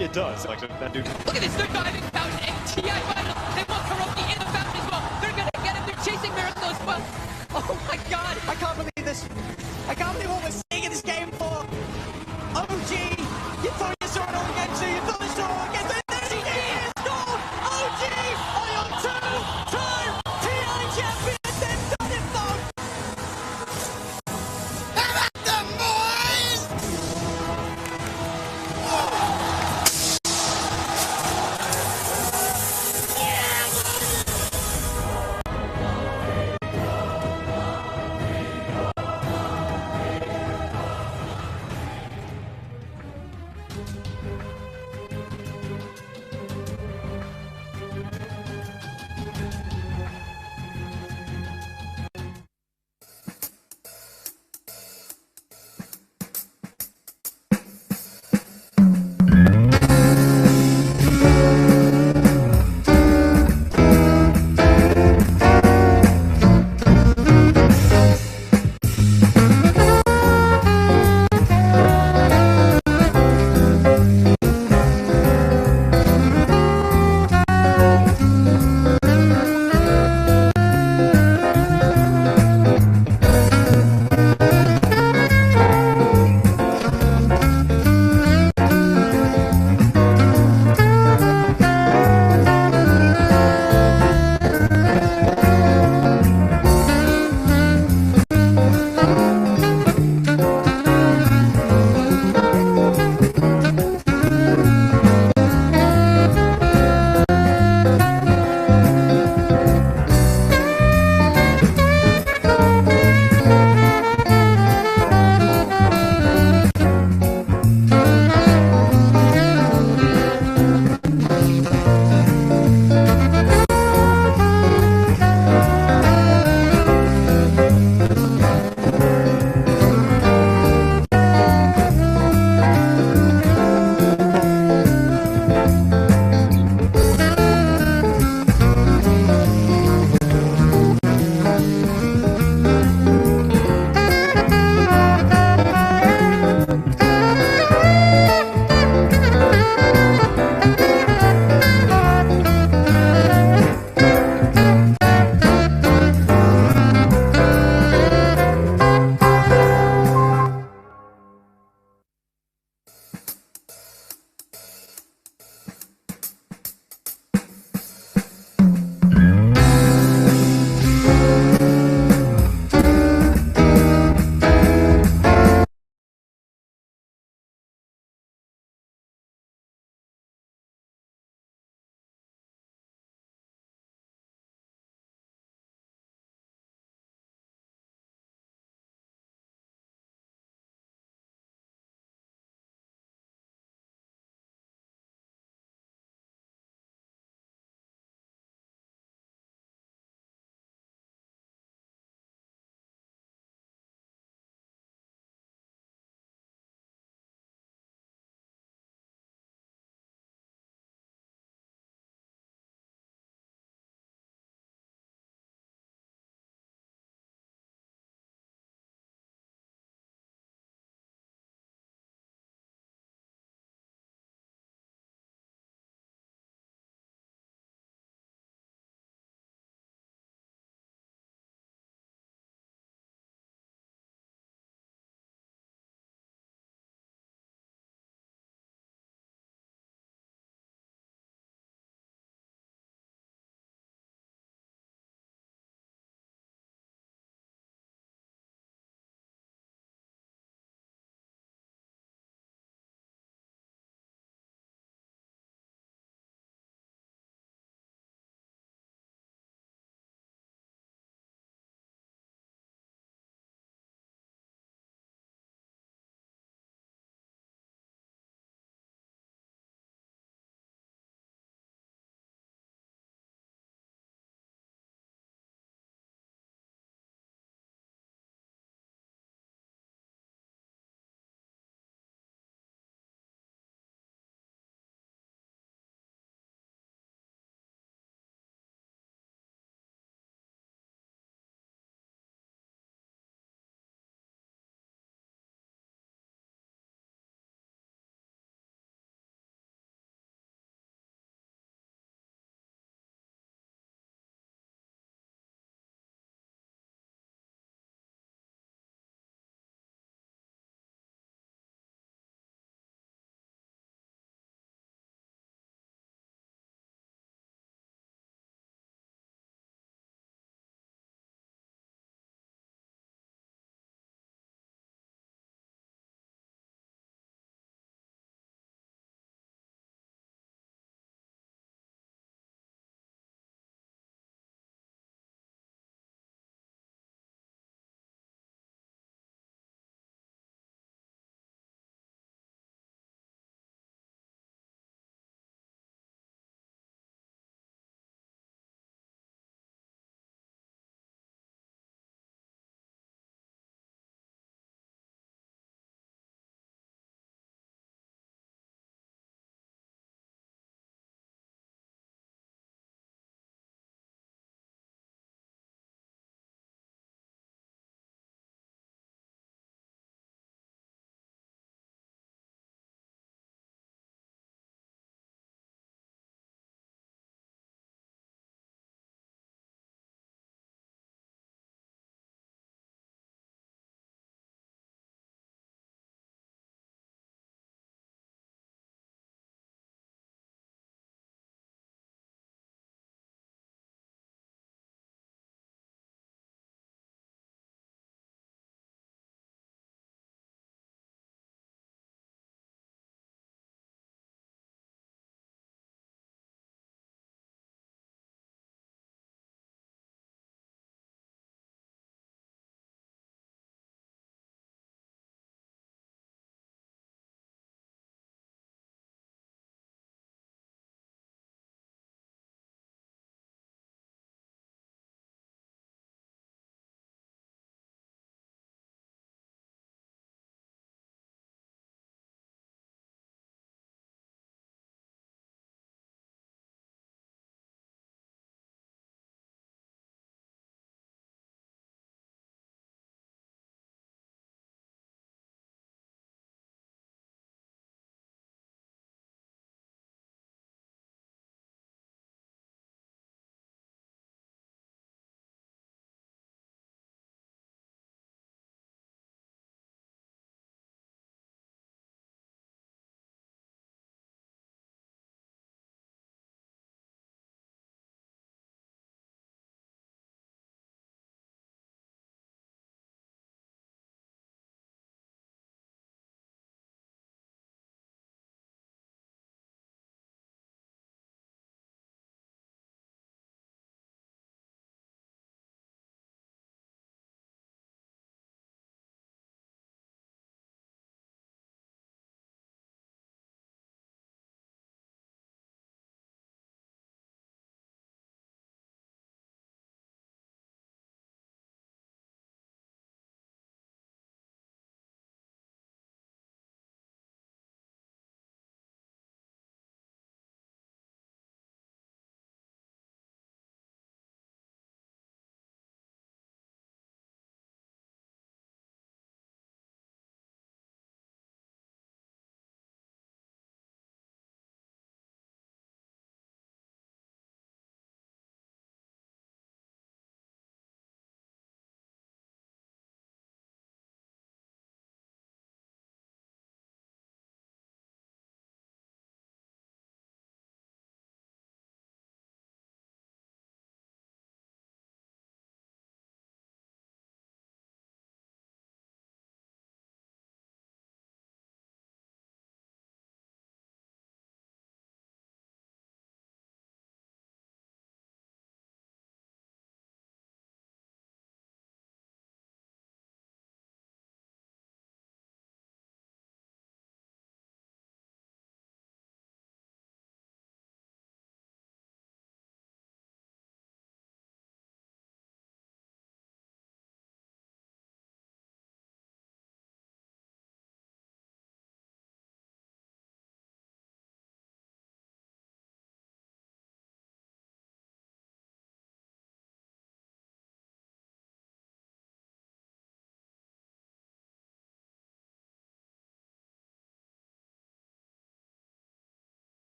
It does. Like that dude. Look at this, they're diving